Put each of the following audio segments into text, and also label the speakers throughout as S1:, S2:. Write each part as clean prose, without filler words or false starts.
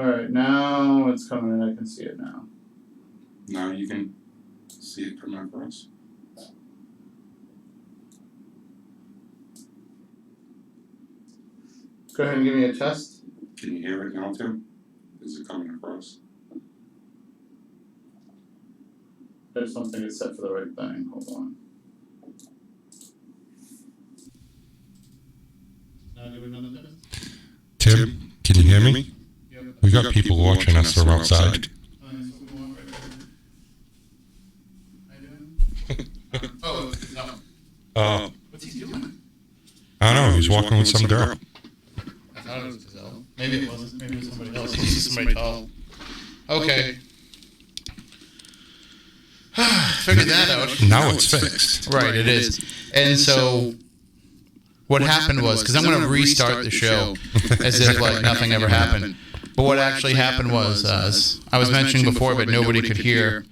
S1: Alright, now it's coming in. I can see it now.
S2: Now you can see it coming across.
S1: Go ahead and give me a test.
S2: Can you hear it now, Tim? Is it coming across?
S1: I just don't think it's set for the right thing. Hold on.
S3: Tim, can you hear me? We got people watching us from outside.
S1: Oh,
S3: Oh,
S1: what's he doing?
S3: I don't know. He's walking with some girl.
S1: I thought it was Gazelle. Maybe it wasn't. Maybe it was somebody else. Maybe somebody tall. Okay. Figured that out.
S3: Now it's fixed.
S1: Right, it is. And so what happened was, because I'm going to restart the show as if like nothing ever happened. But what actually happened was, as I was mentioning before, but nobody could hear,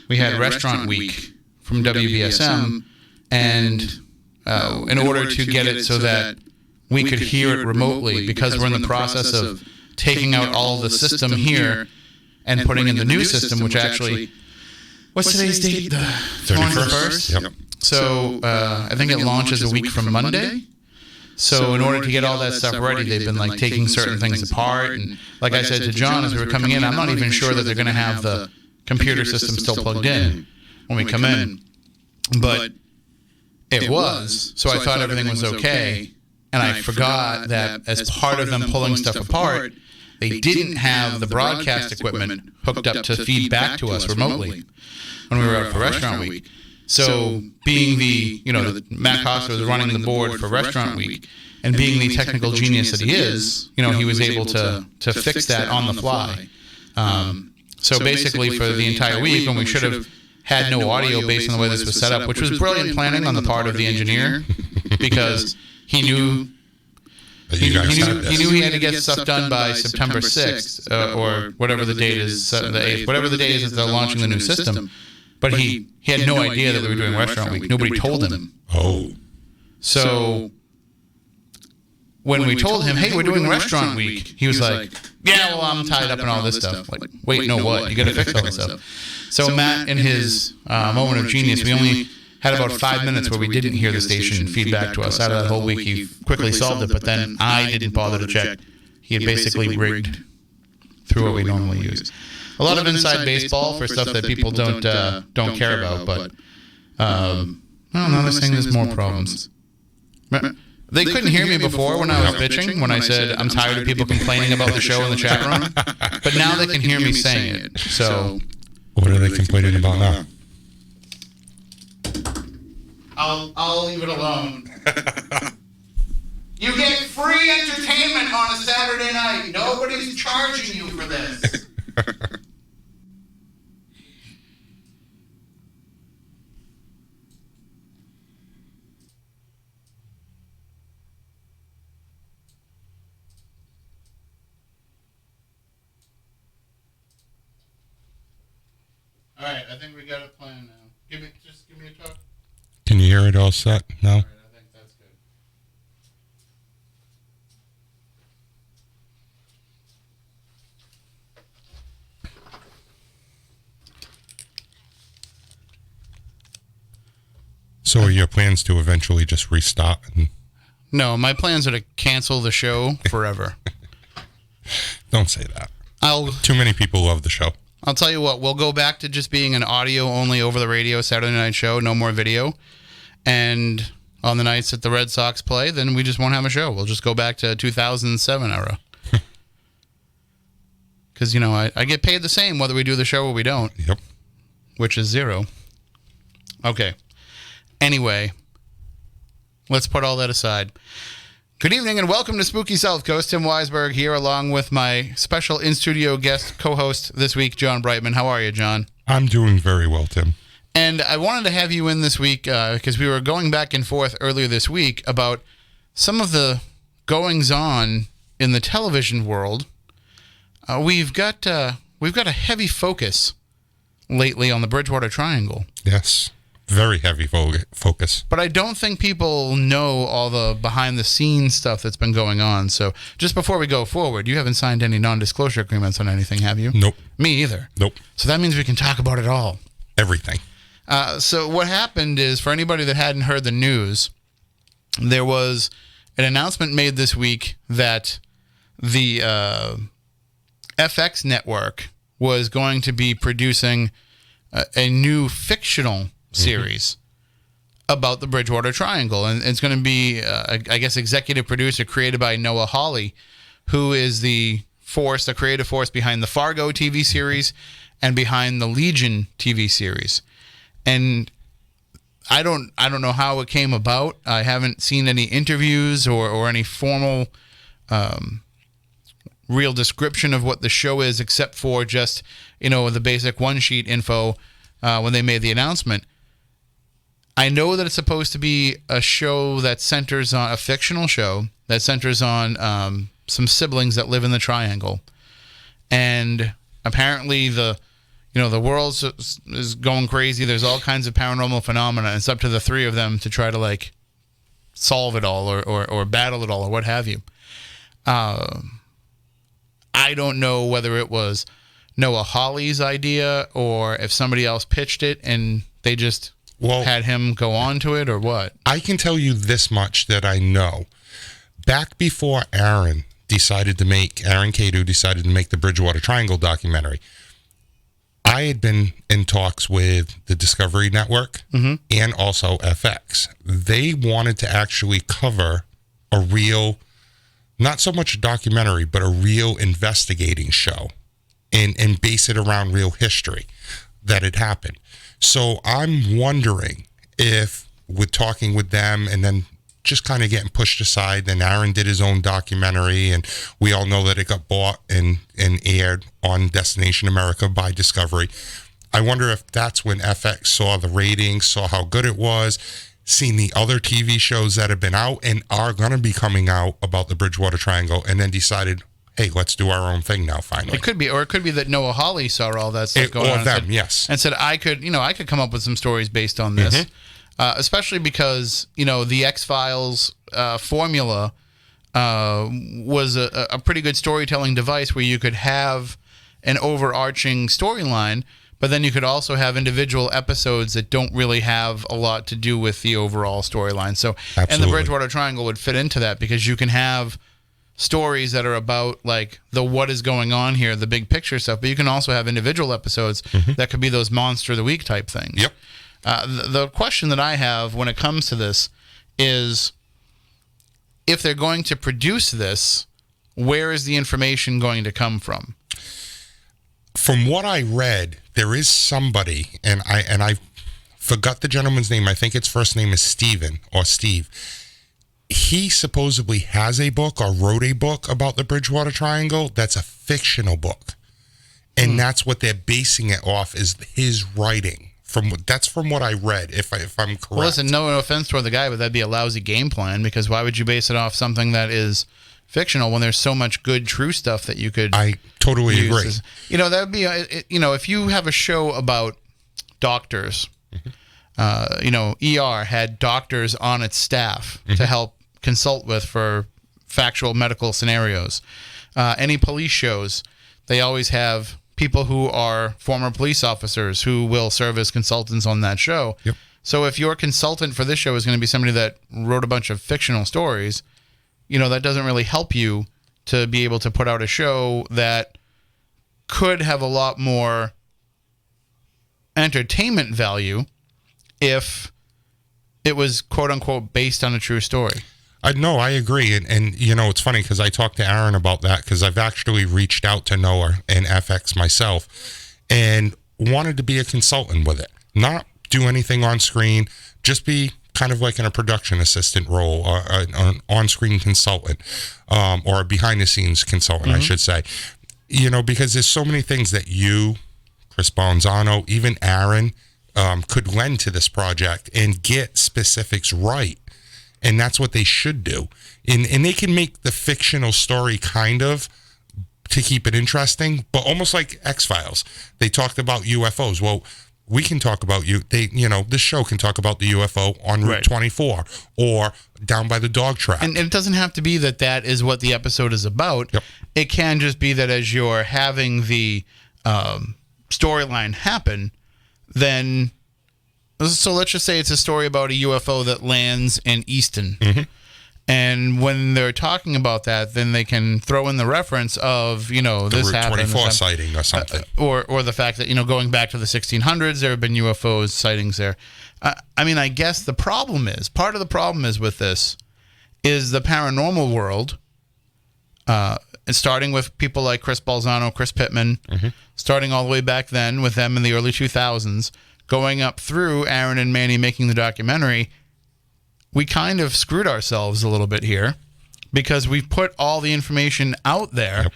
S1: we had Restaurant Week from WBSM, and in order to get it so that we could hear it remotely, because we're in the process of taking out all of the system here and putting in the new system, which actually, what's today's date? The 31st?
S3: Yep.
S1: So I think it launches a week from Monday. So in order to get all that stuff ready, they've been like taking certain things apart. And like I said to John as we were coming in, I'm not even sure that they're going to have the computer system still plugged in when we come in. But it was. So I thought everything was okay. And I forgot that as part of them pulling stuff apart, they didn't have the broadcast equipment hooked up to feed back to us remotely when we were out for Restaurant Week. So being the Matt Costa was running the board for Restaurant Week, and being the technical genius that he is, he was able to fix that on the fly. So basically for the entire week, when we should have had no audio based on the way this was set up, which was brilliant planning on the part of the engineer, because he knew he knew he had to get stuff done by September 6th, or whatever the date is, the 8th, whatever the date is that they're launching the new system. But he had no idea that we were doing Restaurant Week. Nobody told him.
S3: Oh.
S1: So when we told him, hey, we're doing Restaurant Week, he was like, yeah, well, I'm tied up in all this stuff. Like, wait, no, what? You got to fix all this stuff. So Matt, in his moment of genius, we only had about 5 minutes where we didn't hear the station feedback to us. Out of that whole week, he quickly solved it, but then I didn't bother to check. He had basically rigged through what we normally use. A lot of inside baseball for stuff that people don't care about, but now they're saying there's more problems. They couldn't hear me before when I was bitching, when I said I'm tired of people complaining about the show in the chat room, but now they can hear me saying it. So
S3: what are they complaining about now?
S1: I'll leave it alone. You get free entertainment on a Saturday night. Nobody's charging you for this. All right, I think we got a plan now. Give me a talk.
S3: Can you hear it all set now?
S1: All right, I think that's good.
S3: So are your plans to eventually just restart?
S1: No, my plans are to cancel the show forever.
S3: Don't say that. Too many people love the show.
S1: I'll tell you what, we'll go back to just being an audio only over the radio Saturday night show, no more video. And on the nights that the Red Sox play, then we just won't have a show. We'll just go back to 2007 era. Because, I get paid the same whether we do the show or we don't.
S3: Yep.
S1: Which is zero. Okay. Anyway, let's put all that aside. Good evening and welcome to Spooky South Coast. Tim Weisberg here along with my special in-studio guest co-host this week, John Brightman. How are you, John?
S3: I'm doing very well, Tim.
S1: And I wanted to have you in this week because we were going back and forth earlier this week about some of the goings-on in the television world. We've got a heavy focus lately on the Bridgewater Triangle.
S3: Yes. Very heavy focus.
S1: But I don't think people know all the behind-the-scenes stuff that's been going on. So just before we go forward, you haven't signed any non-disclosure agreements on anything, have you?
S3: Nope.
S1: Me either.
S3: Nope.
S1: So that means we can talk about it all.
S3: Everything.
S1: So what happened is, for anybody that hadn't heard the news, there was an announcement made this week that the FX network was going to be producing a new fictional series about the Bridgewater Triangle. And it's going to be, I guess, executive producer created by Noah Hawley, who is the creative force behind the Fargo TV series and behind the Legion TV series. And I don't know how it came about. I haven't seen any interviews or any formal real description of what the show is, except for just, the basic one-sheet info when they made the announcement. I know that it's supposed to be a show that centers on a fictional show that centers on some siblings that live in the Triangle. And apparently the world is going crazy. There's all kinds of paranormal phenomena. It's up to the three of them to try to solve it all or battle it all or what have you. I don't know whether it was Noah Hawley's idea or if somebody else pitched it and they just had him go on to it or what.
S3: I can tell you this much that I know. Back before Aaron Cadieux decided to make the Bridgewater Triangle documentary, I had been in talks with the Discovery Network and also FX. They wanted to actually cover a real, not so much a documentary, but a real investigating show and base it around real history that had happened. So I'm wondering if, with talking with them and then just kind of getting pushed aside, then Aaron did his own documentary, and we all know that it got bought and aired on Destination America by Discovery. I wonder if that's when FX saw the ratings, saw how good it was, seen the other TV shows that have been out and are going to be coming out about the Bridgewater Triangle, and then decided, hey, let's do our own thing now, finally.
S1: It could be that Noah Hawley saw all that stuff going on.
S3: Or them, yes.
S1: And said, I could come up with some stories based on this. Especially because, the X-Files formula was a pretty good storytelling device where you could have an overarching storyline, but then you could also have individual episodes that don't really have a lot to do with the overall storyline. So,
S3: Absolutely.
S1: And the Bridgewater Triangle would fit into that because you can have stories that are about the what is going on here, the big picture stuff, but you can also have individual episodes that could be those Monster of the Week type things.
S3: Yep.
S1: The question that I have when it comes to this is, if they're going to produce this, where is the information going to come from?
S3: From what I read, there is somebody, and I forgot the gentleman's name. I think its first name is Steven or Steve. He supposedly has a book or wrote a book about the Bridgewater Triangle that's a fictional book. And that's what they're basing it off, is his writing. That's from what I read, if I'm correct.
S1: Well, listen, no offense toward the guy, but that'd be a lousy game plan, because why would you base it off something that is fictional when there's so much good, true stuff that you could
S3: I totally agree.
S1: That would be, if you have a show about doctors, ER had doctors on its staff to help consult with for factual medical scenarios. Any police shows, they always have people who are former police officers who will serve as consultants on that show.
S3: Yep.
S1: So if your consultant for this show is going to be somebody that wrote a bunch of fictional stories, that doesn't really help you to be able to put out a show that could have a lot more entertainment value if it was quote unquote based on a true story.
S3: I agree. And it's funny because I talked to Aaron about that, because I've actually reached out to Noah and FX myself and wanted to be a consultant with it. Not do anything on screen, just be kind of like in a production assistant role, or an on-screen consultant, or a behind-the-scenes consultant, I should say. Because there's so many things that you, Chris Bonzano, even Aaron, could lend to this project and get specifics right. And that's what they should do. And they can make the fictional story kind of to keep it interesting, but almost like X-Files. They talked about UFOs. Well, we can talk about this show can talk about the UFO on Route 24 or down by the dog track.
S1: And it doesn't have to be that is what the episode is about.
S3: Yep.
S1: It can just be that as you're having the storyline happen, then, so let's just say it's a story about a UFO that lands in Easton.
S3: Mm-hmm.
S1: And when they're talking about that, then they can throw in the reference of, this
S3: Route
S1: happened.
S3: 24 sighting or something.
S1: Or the fact that, going back to the 1600s, there have been UFO sightings there. I guess part of the problem is with this is the paranormal world, and starting with people like Chris Balzano, Chris Pittman, starting all the way back then with them in the early 2000s, going up through Aaron and Manny making the documentary. We kind of screwed ourselves a little bit here because we've put all the information out there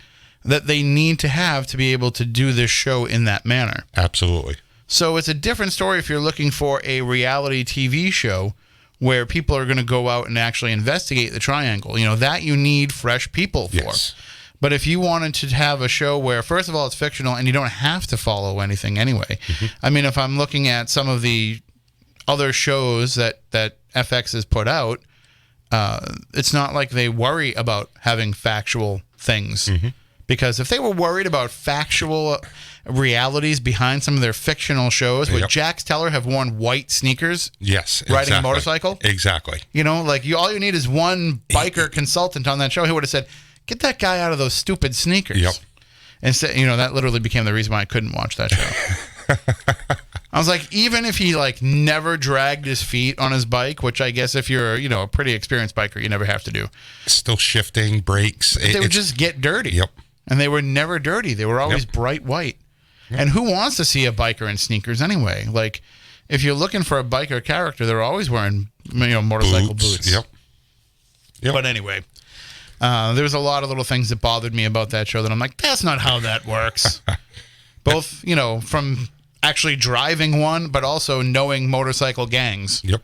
S1: that they need to have to be able to do this show in that manner.
S3: Absolutely.
S1: So it's a different story if you're looking for a reality TV show where people are going to go out and actually investigate the triangle. That you need fresh people for.
S3: Yes.
S1: But if you wanted to have a show where, first of all, it's fictional and you don't have to follow anything anyway. If I'm looking at some of the other shows that FX has put out, it's not like they worry about having factual things. Because if they were worried about factual realities behind some of their fictional shows, would Jax Teller have worn white sneakers?
S3: Yes,
S1: riding a motorcycle?
S3: Exactly.
S1: All you need is one biker consultant on that show who would have said, get that guy out of those stupid sneakers.
S3: Yep.
S1: Instead, that literally became the reason why I couldn't watch that show. I was like, even if he never dragged his feet on his bike, which I guess if you're a pretty experienced biker, you never have to do.
S3: Still shifting, brakes.
S1: They would just get dirty.
S3: Yep.
S1: And they were never dirty. They were always bright white. Yep. And who wants to see a biker in sneakers anyway? If you're looking for a biker character, they're always wearing motorcycle boots.
S3: Yep.
S1: But anyway, there's a lot of little things that bothered me about that show that I'm like, that's not how that works. Both, from actually driving one, but also knowing motorcycle gangs.
S3: Yep.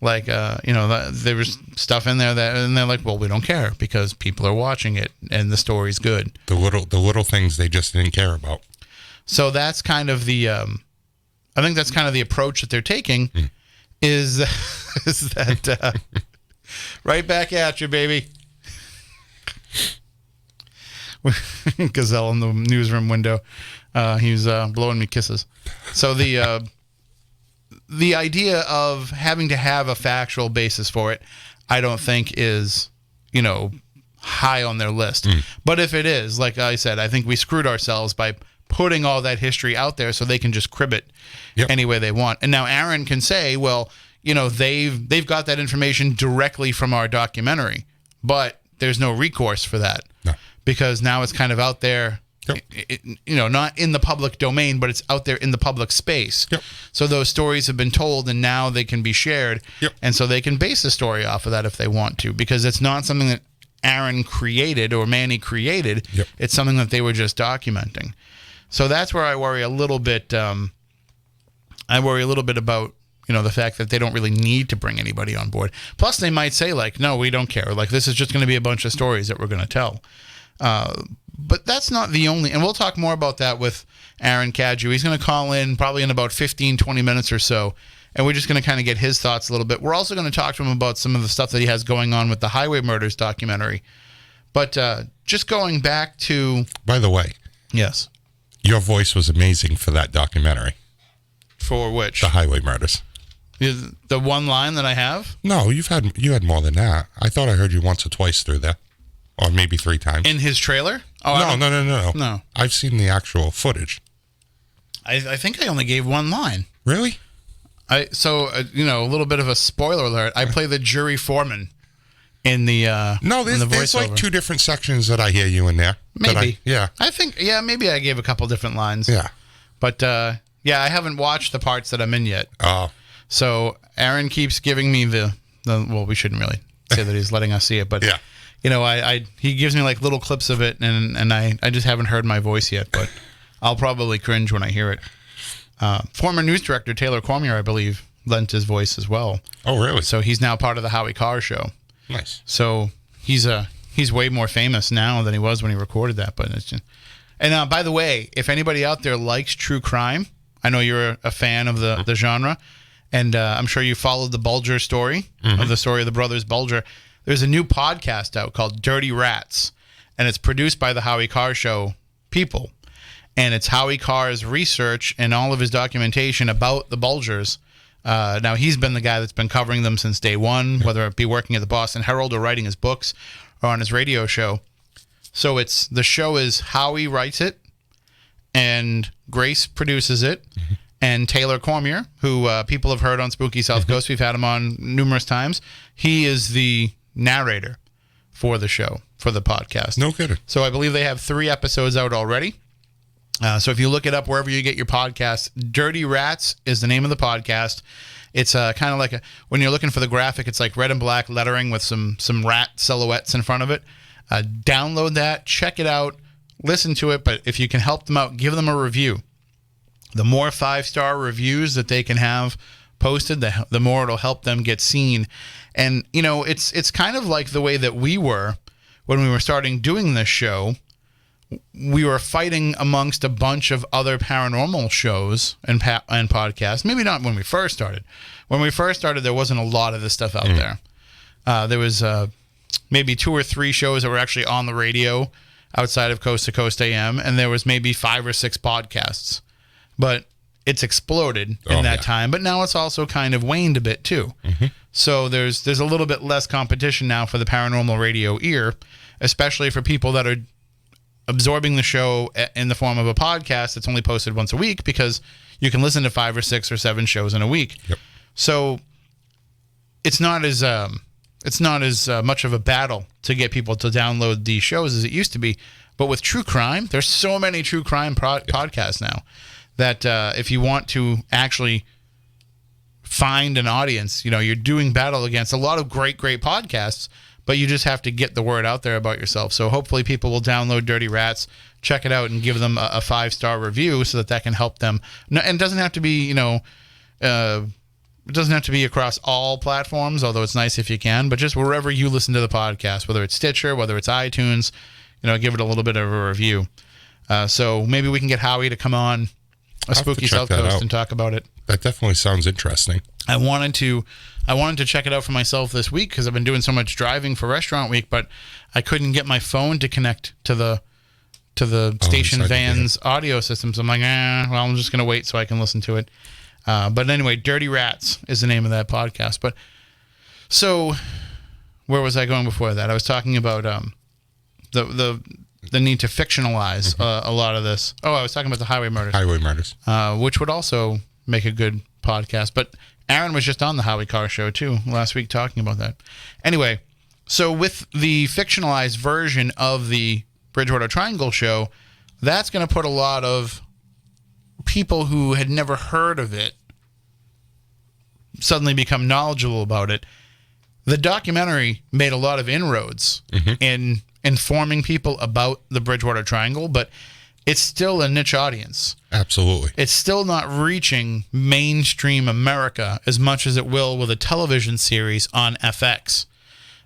S1: There was stuff in there and they're like, well, we don't care because people are watching it and the story's good.
S3: The little things they just didn't care about.
S1: So that's kind of the, I think that's kind of the approach that they're taking is that, right back at you, baby. Gazelle in the newsroom window. He was blowing me kisses. So the idea of having to have a factual basis for it, I don't think is, high on their list. But if it is, like I said, I think we screwed ourselves by putting all that history out there so they can just crib it any way they want. And now Aaron can say, well, they've got that information directly from our documentary, but there's no recourse for that.
S3: No.
S1: Because now it's kind of out there.
S3: Yep.
S1: Not in the public domain, but it's out there in the public space.
S3: Yep.
S1: So those stories have been told, and now they can be shared.
S3: Yep.
S1: And so they can base the story off of that if they want to, because it's not something that Aaron created or Manny created.
S3: Yep.
S1: It's something that they were just documenting. So that's where I worry a little bit. I worry a little bit about the fact that they don't really need to bring anybody on board. Plus, they might say no, we don't care. This is just going to be a bunch of stories that we're going to tell. But that's not the only, and we'll talk more about that with Aaron Cadieux. He's going to call in probably in about 15, 20 minutes or so, and we're just going to kind of get his thoughts a little bit. We're also going to talk to him about some of the stuff that he has going on with the Highway Murders documentary. But just going back to...
S3: By the way.
S1: Yes.
S3: Your voice was amazing for that documentary.
S1: For which?
S3: The Highway Murders.
S1: The one line that I have?
S3: No, you had more than that. I thought I heard you once or twice through there. Or maybe 3 times.
S1: In his trailer?
S3: Oh, no.
S1: No.
S3: I've seen the actual footage.
S1: I think I only gave one line.
S3: Really?
S1: A little bit of a spoiler alert. I play the jury foreman in the
S3: No, there's like 2 different sections that I hear you in there.
S1: Maybe.
S3: I
S1: think, maybe I gave a couple different lines.
S3: Yeah.
S1: But, I haven't watched the parts that I'm in yet.
S3: Oh.
S1: So Aaron keeps giving me well, we shouldn't really say that he's letting us see it, but...
S3: Yeah.
S1: He gives me little clips of it, and I just haven't heard my voice yet, but I'll probably cringe when I hear it. Former news director Taylor Cormier, I believe, lent his voice as well.
S3: Oh, really?
S1: So he's now part of the Howie Carr show.
S3: Nice.
S1: So he's way more famous now than he was when he recorded that. But it's just, and by the way, if anybody out there likes true crime, I know you're a fan of the genre, and I'm sure you followed the Bulger story, of the story of the brothers Bulger. There's a new podcast out called Dirty Rats, and it's produced by the Howie Carr Show people. And it's Howie Carr's research and all of his documentation about the Bulgers. Now, he's been the guy that's been covering them since day one, whether it be working at the Boston Herald or writing his books or on his radio show. So the show is Howie writes it, and Grace produces it, and Taylor Cormier, who people have heard on Spooky South Coast. We've had him on numerous times. He is the narrator for the show, for the podcast.
S3: No kidding.
S1: So I believe they have 3 episodes out already. So if you look it up wherever you get your podcasts, Dirty Rats is the name of the podcast. It's kind of like when you're looking for the graphic, it's like red and black lettering with some rat silhouettes in front of it. Download that, check it out, listen to it. But if you can help them out, give them a review. The more 5-star reviews that they can have posted, the more it'll help them get seen. And, you know, it's kind of like the way that we were when we were starting doing this show. We were fighting amongst a bunch of other paranormal shows and podcasts. Maybe not when we first started. When we first started, there wasn't a lot of this stuff out there. There was maybe 2 or 3 shows that were actually on the radio outside of Coast to Coast AM, and there was maybe 5 or 6 podcasts. But it's exploded in that time. But now it's also kind of waned a bit too. So there's a little bit less competition now for the paranormal radio ear, especially for people that are absorbing the show in the form of a podcast that's only posted once a week, because you can listen to 5 or 6 or 7 shows in a week.
S3: Yep.
S1: So it's not as much of a battle to get people to download these shows as it used to be. But with true crime, there's so many true crime podcasts now that if you want to actually find an audience, you know, you're doing battle against a lot of great podcasts. But you just have to get the word out there about yourself. So hopefully people will download Dirty Rats, check it out, and give them a 5-star review so that can help them. And it doesn't have to be, you know, it doesn't have to be across all platforms, although it's nice if you can. But just wherever you listen to the podcast, whether it's Stitcher, whether it's iTunes, you know, give it a little bit of a review. So maybe we can get Howie to come on a Spooky South Coast and talk about it.
S3: That definitely sounds interesting.
S1: I wanted to check it out for myself this week because I've been doing so much driving for Restaurant Week, but I couldn't get my phone to connect to the station van's audio system. So I'm like, well, I'm just going to wait so I can listen to it. But anyway, Dirty Rats is the name of that podcast. But so where was I going before that? I was talking about the need to fictionalize a lot of this. Oh, I was talking about the highway murders. Which would also make a good podcast. But Aaron was just on the Howie Carr Show, too, last week talking about that. Anyway, so with the fictionalized version of the Bridgewater Triangle show, that's going to put a lot of people who had never heard of it suddenly become knowledgeable about it. The documentary made a lot of inroads in informing people about the Bridgewater Triangle, but it's still a niche audience.
S3: Absolutely.
S1: It's still not reaching mainstream America as much as it will with a television series on FX.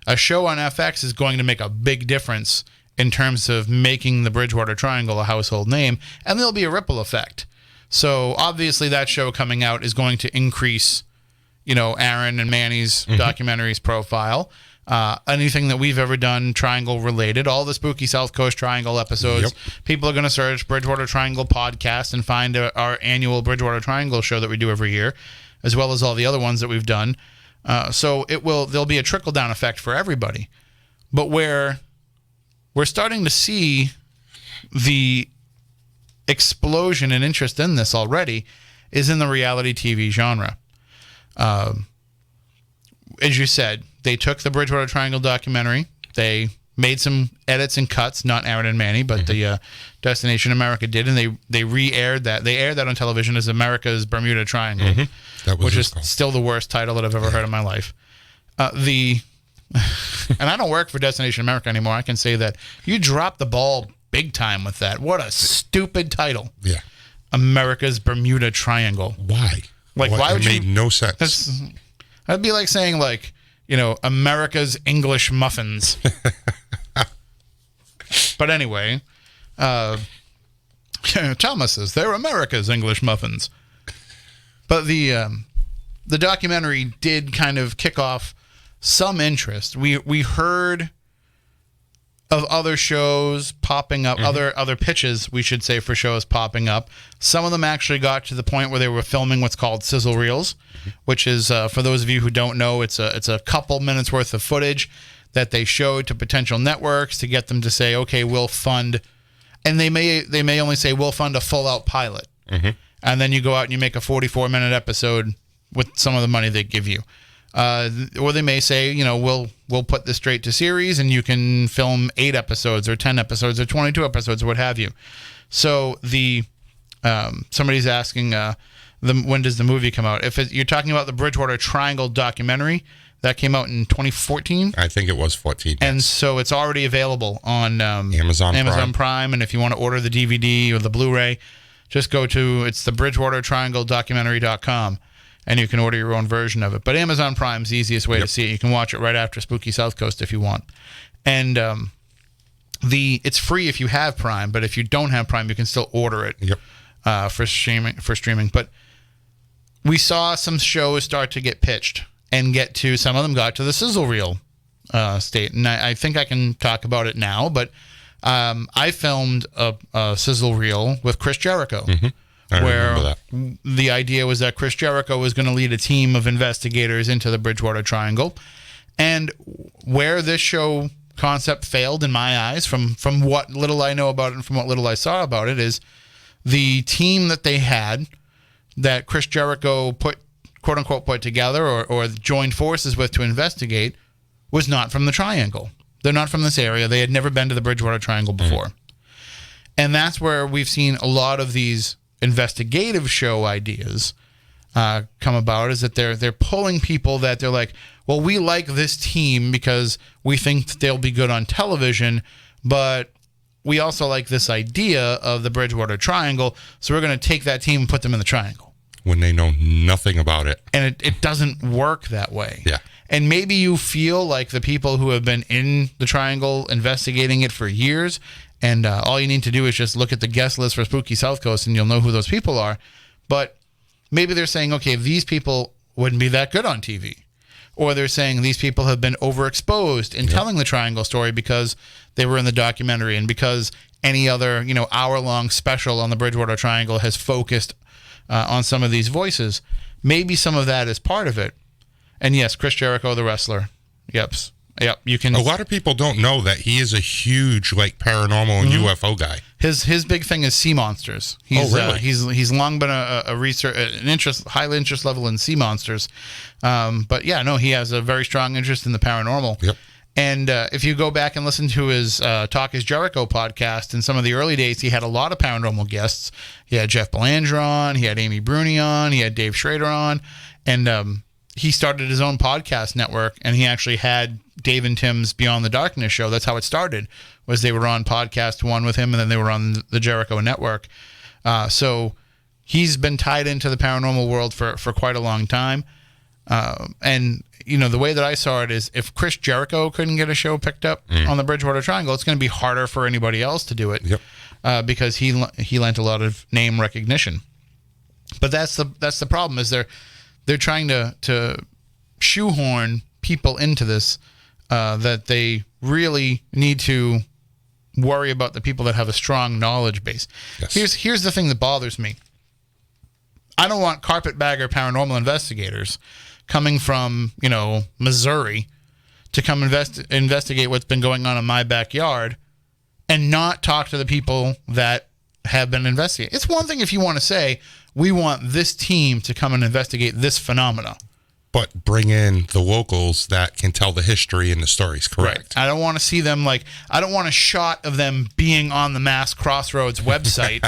S1: A show on FX is going to make a big difference in terms of making the Bridgewater Triangle a household name, and there'll be a ripple effect. So obviously that show coming out is going to increase, you know, Aaron and Manny's documentaries profile. Anything that we've ever done Triangle related, all the Spooky South Coast Triangle episodes, people are going to search Bridgewater Triangle podcast and find our annual Bridgewater Triangle show that we do every year, as well as all the other ones that we've done. So there'll be a trickle down effect for everybody. But where we're starting to see the explosion in interest in this already is in the reality TV genre. As you said, they took the Bridgewater Triangle documentary. They made some edits and cuts, not Aaron and Manny, but the Destination America did, and they re-aired that. They aired that on television as America's Bermuda Triangle, which is still the worst title that I've ever heard in my life. And I don't work for Destination America anymore. I can say that you dropped the ball big time with that. What a stupid title.
S3: Yeah.
S1: America's Bermuda Triangle.
S3: Why?
S1: Like, why would
S3: it made no sense.
S1: That'd be like saying, like, you know, America's English muffins. But anyway, Thomas says they're America's English muffins. But the documentary did kind of kick off some interest. We heard of other shows popping up, other pitches, we should say, for shows popping up. Some of them actually got to the point where they were filming what's called sizzle reels, which is, for those of you who don't know, it's a couple minutes worth of footage that they showed to potential networks to get them to say, okay, we'll fund, and they may only say we'll fund a full out pilot, and then you go out and you make a 44-minute episode with some of the money they give you. Or they may say, we'll put this straight to series and you can film 8 episodes or 10 episodes or 22 episodes or what have you. So somebody's asking when does the movie come out? If you're talking about the Bridgewater Triangle documentary, that came out in 2014.
S3: I think it was 14.
S1: And
S3: yes.
S1: so it's already available on
S3: Amazon
S1: Prime. And if you want to order the DVD or the Blu-ray, just go to it's the BridgewaterTriangleDocumentary.com. And you can order your own version of it. But Amazon Prime's the easiest way to see it. You can watch it right after Spooky South Coast if you want. And it's free if you have Prime, but if you don't have Prime, you can still order it for streaming. But we saw some shows start to get pitched and some of them got to the sizzle reel state. And I think I can talk about it now, but I filmed a sizzle reel with Chris Jericho. Where the idea was that Chris Jericho was going to lead a team of investigators into the Bridgewater Triangle. And where this show concept failed in my eyes, from what little I know about it and from what little I saw about it, is the team that they had, that Chris Jericho quote-unquote put together or joined forces with to investigate, was not from the Triangle. They're not from this area. They had never been to the Bridgewater Triangle before. And that's where we've seen a lot of these investigative show ideas come about, is that they're pulling people that they're like, well, we like this team because we think that they'll be good on television, but we also like this idea of the Bridgewater Triangle, so we're going to take that team and put them in the Triangle.
S3: When they know nothing about it.
S1: And it doesn't work that way.
S3: Yeah.
S1: And maybe you feel like the people who have been in the Triangle investigating it for years, and all you need to do is just look at the guest list for Spooky South Coast and you'll know who those people are. But maybe they're saying, okay, these people wouldn't be that good on TV. Or they're saying these people have been overexposed in telling the Triangle story because they were in the documentary and because any other hour-long special on the Bridgewater Triangle has focused on some of these voices. Maybe some of that is part of it. And yes, Chris Jericho, the wrestler. Yep. You can.
S3: A lot of people don't know that he is a huge paranormal and UFO guy.
S1: His big thing is sea monsters.
S3: Really?
S1: He's long been a research high interest level in sea monsters. But yeah, no, he has a very strong interest in the paranormal.
S3: Yep.
S1: And if you go back and listen to his Talk is Jericho podcast, in some of the early days, he had a lot of paranormal guests. He had Jeff Belanger on, he had Amy Bruni on, he had Dave Schrader on, and he started his own podcast network, and he actually had Dave and Tim's Beyond the Darkness show. That's how it started, was they were on podcast one with him, and then they were on the Jericho network. So he's been tied into the paranormal world for quite a long time. And, the way that I saw it is if Chris Jericho couldn't get a show picked up on the Bridgewater Triangle, it's going to be harder for anybody else to do it because he lent a lot of name recognition. But that's the problem, is they're trying to shoehorn people into this that they really need to worry about the people that have a strong knowledge base. Yes. Here's the thing that bothers me. I don't want carpetbagger paranormal investigators coming from, Missouri to come investigate what's been going on in my backyard and not talk to the people that have been investigating. It's one thing if you want to say, we want this team to come and investigate this phenomena.
S3: But bring in the locals that can tell the history and the stories, correct?
S1: Right. I don't want to see them I don't want a shot of them being on the Mass Crossroads website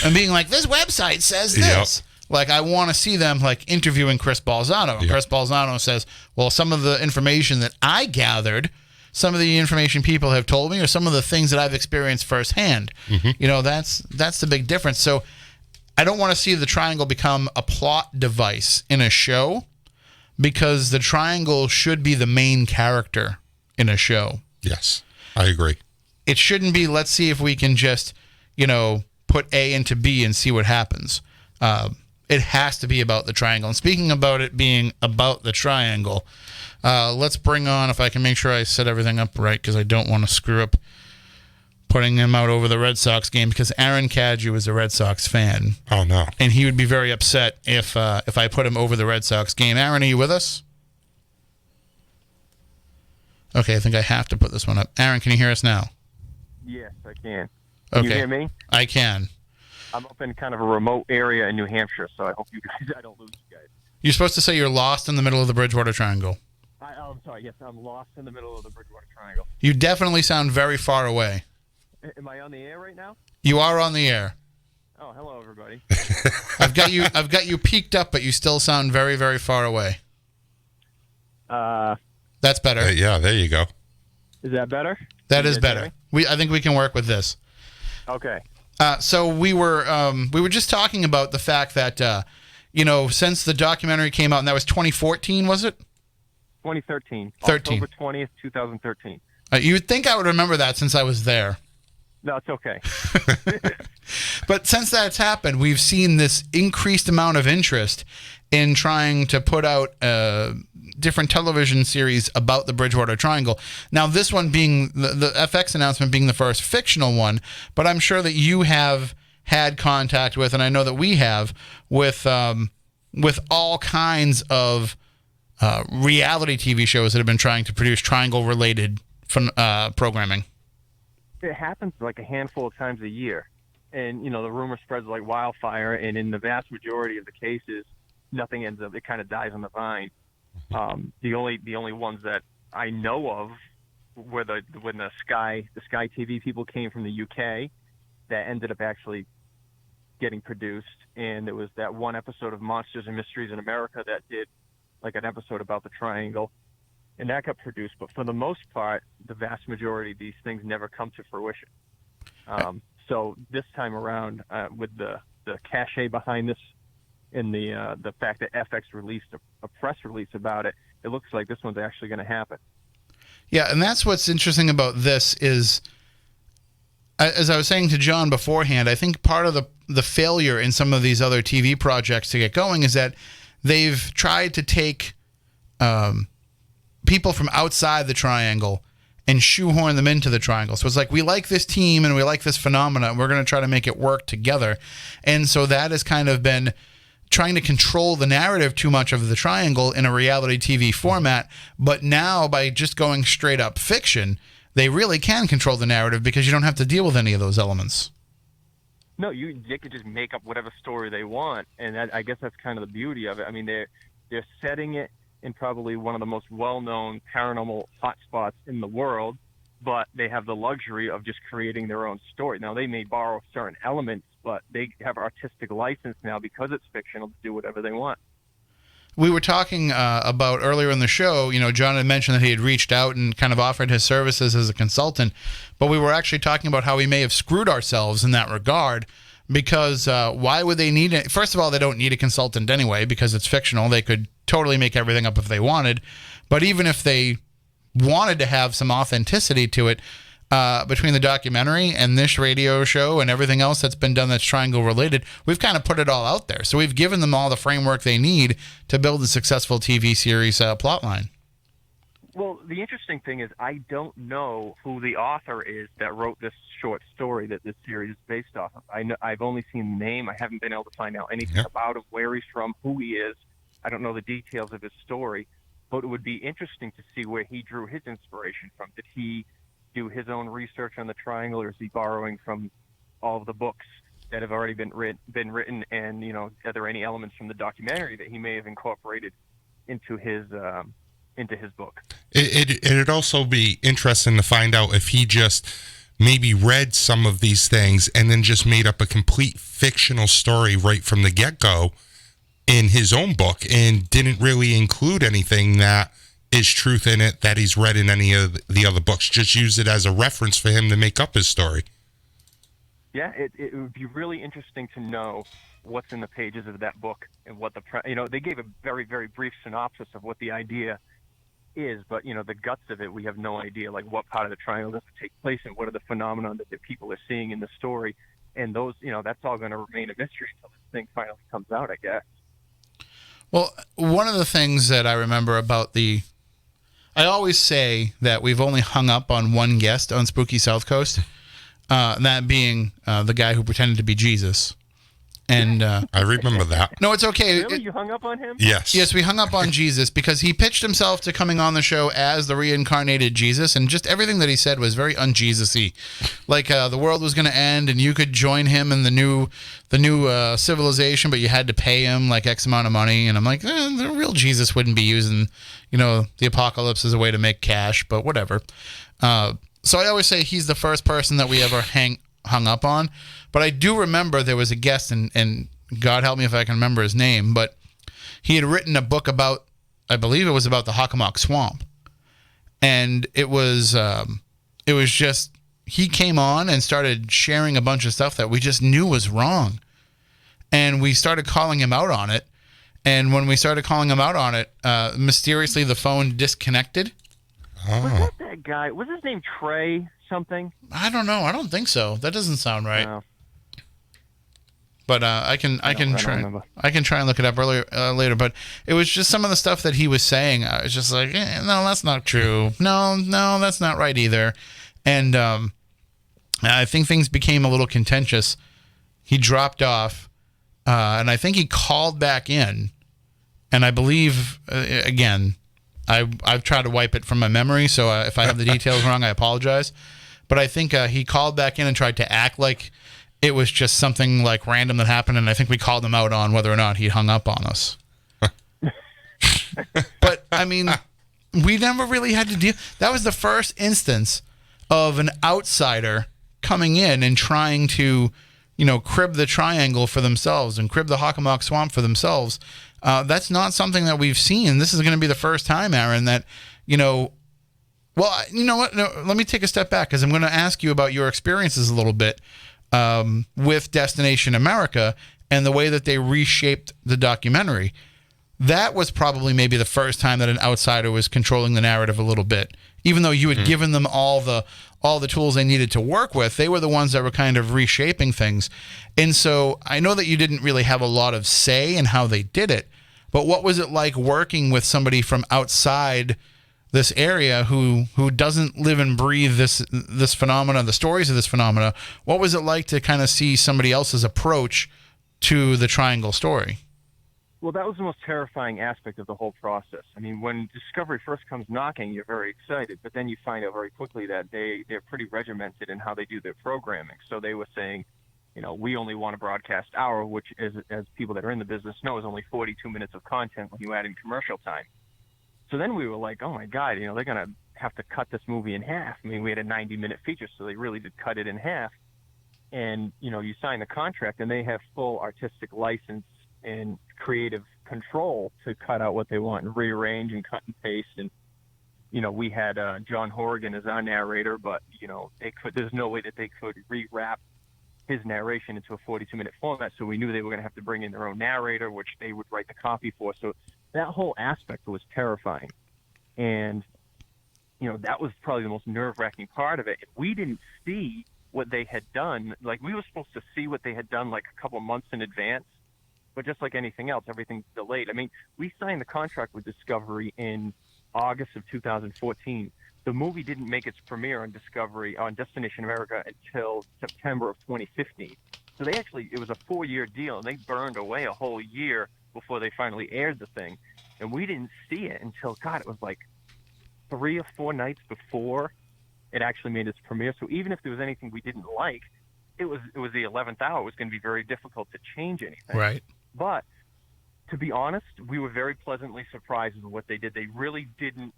S1: and being like, this website says this. Yep. I want to see them interviewing Chris Balzano. And Chris Balzano says, well, some of the information that I gathered, some of the information people have told me, or some of the things that I've experienced firsthand. That's the big difference. So I don't want to see the Triangle become a plot device in a show, because the Triangle should be the main character in a show.
S3: Yes, I agree.
S1: It shouldn't be, let's see if we can just, put A into B and see what happens. it has to be about the triangle. And speaking about it being about the triangle, let's bring on, if I can make sure I set everything up right, because I don't want to screw up putting him out over the Red Sox game, because Aaron Cadieux is a Red Sox fan.
S3: Oh, no.
S1: And he would be very upset if I put him over the Red Sox game. Aaron, are you with us? Okay, I think I have to put this one up. Aaron, can you hear us now?
S4: Yes, I can.
S1: Okay.
S4: Can you hear me?
S1: I can.
S4: I'm up in kind of a remote area in New Hampshire, so I hope I don't lose you guys.
S1: You're supposed to say you're lost in the middle of the Bridgewater Triangle.
S4: I'm sorry. Yes, I'm lost in the middle of the Bridgewater Triangle.
S1: You definitely sound very far away.
S4: Am I on the air right now?
S1: You are on the air.
S4: Oh, hello, everybody.
S1: I've got you peaked up, but you still sound very, very far away. That's better.
S3: Yeah, there you go.
S4: Is that better?
S1: That is better. I think we can work with this.
S4: Okay.
S1: So we were just talking about the fact that since the documentary came out, and that was 2014, was it?
S4: 2013.
S1: 13.
S4: October 20th, 2013.
S1: You would think I would remember that since I was there.
S4: No, it's okay.
S1: But since that's happened, we've seen this increased amount of interest in trying to put out different television series about the Bridgewater Triangle. Now, this one being the FX announcement being the first fictional one, but I'm sure that you have had contact with, and I know that we have, with all kinds of reality TV shows that have been trying to produce triangle-related programming.
S4: It happens like a handful of times a year, and the rumor spreads like wildfire. And in the vast majority of the cases, nothing ends up. It kind of dies on the vine. The only ones that I know of were when the Sky TV people came from the UK that ended up actually getting produced, and it was that one episode of Monsters and Mysteries in America that did like an episode about the triangle. And that got produced, but for the most part, the vast majority of these things never come to fruition. So this time around, with the cachet behind this and the fact that FX released a press release about it, it looks like this one's actually going to happen.
S1: Yeah, and that's what's interesting about this is, as I was saying to John beforehand, I think part of the failure in some of these other TV projects to get going is that they've tried to take people from outside the triangle and shoehorn them into the triangle. So it's like, we like this team and we like this phenomena, and we're going to try to make it work together. And so that has kind of been trying to control the narrative too much of the triangle in a reality TV format. But now, by just going straight up fiction, they really can control the narrative because you don't have to deal with any of those elements.
S4: No, they could just make up whatever story they want, and I guess that's kind of the beauty of it. I mean, they're setting it in probably one of the most well-known paranormal hotspots in the world, but they have the luxury of just creating their own story. Now, they may borrow certain elements, but they have artistic license now because it's fictional to do whatever they want.
S1: We were talking about earlier in the show, John had mentioned that he had reached out and kind of offered his services as a consultant, but we were actually talking about how we may have screwed ourselves in that regard, because why would they need it? First of all, they don't need a consultant anyway because it's fictional. They could totally make everything up if they wanted. But even if they wanted to have some authenticity to it, between the documentary and this radio show and everything else that's been done that's triangle related, we've kind of put it all out there. So we've given them all the framework they need to build a successful TV series plotline.
S4: Well, the interesting thing is I don't know who the author is that wrote this short story that this series is based off of. I've only seen the name. I haven't been able to find out anything about him, where he's from, who he is. I don't know the details of his story, but it would be interesting to see where he drew his inspiration from. Did he do his own research on the triangle, or is he borrowing from all of the books that have already been written? And are there any elements from the documentary that he may have incorporated into his book?
S3: It'd also be interesting to find out if he just maybe read some of these things and then just made up a complete fictional story right from the get-go in his own book and didn't really include anything that is truth in it that he's read in any of the other books. Just use it as a reference for him to make up his story.
S4: Yeah, it would be really interesting to know what's in the pages of that book and what they gave a very, very brief synopsis of what the idea is, but the guts of it, we have no idea, like what part of the triangle does it take place and what are the phenomena that the people are seeing in the story. And those, that's all going to remain a mystery until it's thing finally comes out, I guess.
S1: Well, one of the things that I remember about I always say that we've only hung up on one guest on Spooky South Coast, that being the guy who pretended to be Jesus. And
S3: I remember that.
S1: no, it's okay.
S4: Really? You hung up on him?
S3: Yes.
S1: Yes, we hung up on Jesus because he pitched himself to coming on the show as the reincarnated Jesus, and just everything that he said was very un-Jesus-y. Like the world was going to end, and you could join him in the new civilization, but you had to pay him like X amount of money. And I'm like, the real Jesus wouldn't be using, the apocalypse as a way to make cash, but whatever. So I always say he's the first person that we ever hung up on. But I do remember there was a guest, and God help me if I can remember his name, but he had written a book about, I believe it was about the Hockomock Swamp. And it was just, he came on and started sharing a bunch of stuff that we just knew was wrong. And we started calling him out on it. And when we started calling him out on it, mysteriously the phone disconnected.
S4: Was that guy? Was his name Trey something?
S1: I don't know. I don't think so. That doesn't sound right.
S4: No.
S1: But I can try and look it up later. But it was just some of the stuff that he was saying. I was just like, no, that's not true. No, that's not right either. And I think things became a little contentious. He dropped off, and I think he called back in. And I believe, again, I've tried to wipe it from my memory, so if I have the details wrong, I apologize. But I think he called back in and tried to act like it was just something like random that happened, and I think we called him out on whether or not he hung up on us. But, I mean, we never really had to deal. That was the first instance of an outsider coming in and trying to, crib the triangle for themselves and crib the Hockomock Swamp for themselves. That's not something that we've seen. This is going to be the first time, Aaron, that, well, you know what? No, let me take a step back because I'm going to ask you about your experiences a little bit with Destination America and the way that they reshaped the documentary. That was probably maybe the first time that an outsider was controlling the narrative a little bit. Even though you had given them all the tools they needed to work with, they were the ones that were kind of reshaping things. And so I know that you didn't really have a lot of say in how they did it, but what was it like working with somebody from outside this area who doesn't live and breathe this phenomena, the stories of this phenomena? What was it like to kind of see somebody else's approach to the Triangle story?
S4: Well, that was the most terrifying aspect of the whole process. I mean, when Discovery first comes knocking, you're very excited, but then you find out very quickly that they're pretty regimented in how they do their programming. So they were saying, we only want to broadcast hour, which is, as people that are in the business know, is only 42 minutes of content when you add in commercial time. So then we were like, oh my God, they're going to have to cut this movie in half. I mean, we had a 90-minute feature, so they really did cut it in half. And, you sign the contract, and they have full artistic license and creative control to cut out what they want and rearrange and cut and paste. And, we had John Horrigan as our narrator, but, there's no way that they could rewrap his narration into a 42-minute format. So we knew they were going to have to bring in their own narrator, which they would write the copy for. So that whole aspect was terrifying. And, that was probably the most nerve-wracking part of it. We didn't see what they had done. Like, we were supposed to see what they had done like a couple months in advance, but just like anything else, everything's delayed. I mean, we signed the contract with Discovery in August of 2014. The movie didn't make its premiere on Discovery, on Destination America, until September of 2015. So it was a 4-year deal, and they burned away a whole year before they finally aired the thing. And we didn't see it until, God, it was like 3 or 4 nights before it actually made its premiere. So even if there was anything we didn't like, it was the 11th hour. It was going to be very difficult to change anything.
S1: Right.
S4: But to be honest, we were very pleasantly surprised with what they did. They didn't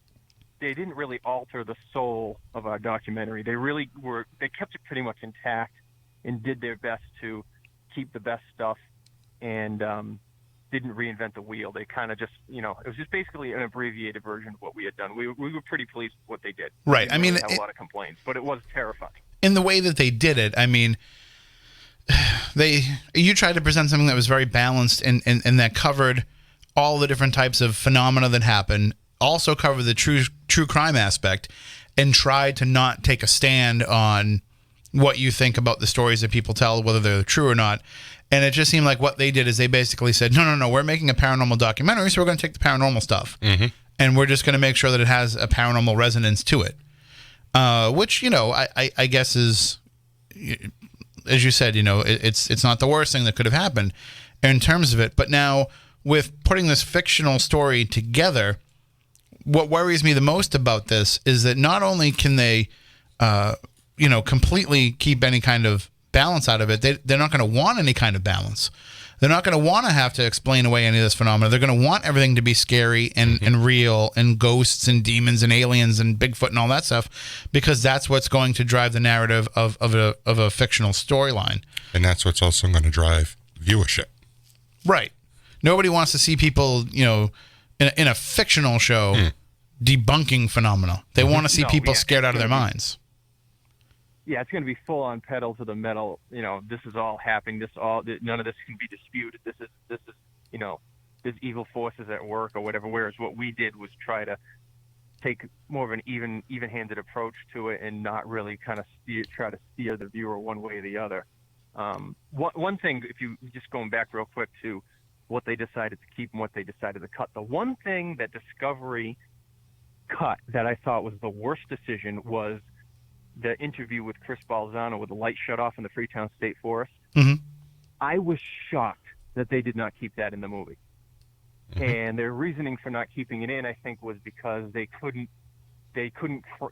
S4: really alter the soul of our documentary. They kept it pretty much intact and did their best to keep the best stuff and didn't reinvent the wheel. They kind of just, it was just basically an abbreviated version of what we had done. We were pretty pleased with what they did.
S1: Right.
S4: We didn't really have a lot of complaints, but it was terrifying.
S1: In the way that they did it, I mean, you tried to present something that was very balanced and that covered all the different types of phenomena that happen, also covered the true crime aspect, and tried to not take a stand on what you think about the stories that people tell, whether they're true or not. And it just seemed like what they did is they basically said, no, we're making a paranormal documentary, so we're going to take the paranormal stuff.
S3: Mm-hmm.
S1: And we're just going to make sure that it has a paranormal resonance to it. Which, I guess is, as you said, it's not the worst thing that could have happened in terms of it. But now, with putting this fictional story together, what worries me the most about this is that not only can they, completely keep any kind of balance out of it, they're not going to want any kind of balance. They're not going to want to have to explain away any of this phenomena. They're going to want everything to be scary and real, and ghosts and demons and aliens and Bigfoot and all that stuff, because that's what's going to drive the narrative of a fictional storyline.
S3: And that's what's also going to drive viewership.
S1: Right. Nobody wants to see people, in a fictional show debunking phenomena. They want to see people scared out of their minds.
S4: Yeah, it's going to be full on pedal to the metal. This is all happening. None of this can be disputed. This is there's evil forces at work or whatever. Whereas what we did was try to take more of an even-handed approach to it, and not really kind of try to steer the viewer one way or the other. One thing, if you just going back real quick to what they decided to keep and what they decided to cut, the one thing that Discovery cut that I thought was the worst decision was the interview with Chris Balzano with the light shut off in the Freetown State Forest.
S1: Mm-hmm.
S4: I was shocked that they did not keep that in the movie. Mm-hmm. And their reasoning for not keeping it in, I think, was because they couldn't,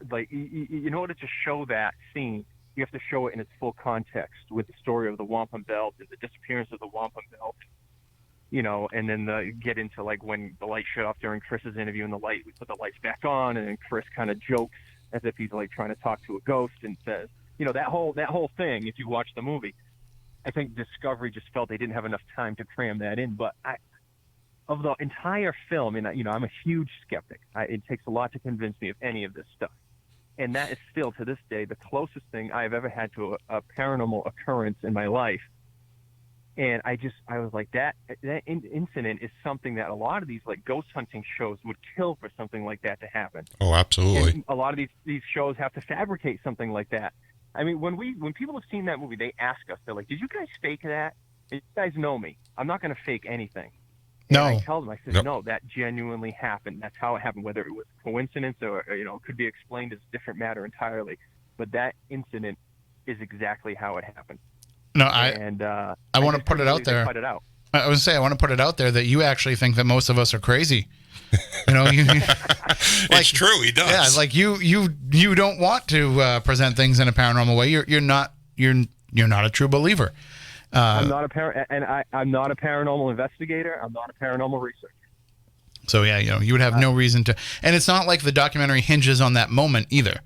S4: like, in order to show that scene, you have to show it in its full context with the story of the Wampum Belt and the disappearance of the Wampum Belt, and then get into, like, when the light shut off during Chris's interview and we put the lights back on, and then Chris kind of jokes as if he's, like, trying to talk to a ghost and says, that whole thing. If you watch the movie, I think Discovery just felt they didn't have enough time to cram that in. But of the entire film, and I'm a huge skeptic. It takes a lot to convince me of any of this stuff, and that is still to this day the closest thing I've ever had to a paranormal occurrence in my life. And I was like, that incident is something that a lot of these, like, ghost hunting shows would kill for something like that to happen.
S3: Oh, absolutely.
S4: And a lot of these shows have to fabricate something like that. I mean, when people have seen that movie, they ask us, they're like, did you guys fake that? And you guys know me. I'm not going to fake anything. And
S1: No.
S4: I tell them, I said, no, that genuinely happened. That's how it happened, whether it was coincidence or it could be explained as a different matter entirely. But that incident is exactly how it happened.
S1: No, I want to put it out there.
S4: Cut it out.
S1: I would say I want to put it out there that you actually think that most of us are crazy.
S3: It's true. He does.
S1: Yeah, like you don't want to present things in a paranormal way. You're not a true believer.
S4: I'm not I'm not a paranormal investigator. I'm not a paranormal researcher.
S1: So yeah, you would have no reason to. And it's not like the documentary hinges on that moment either.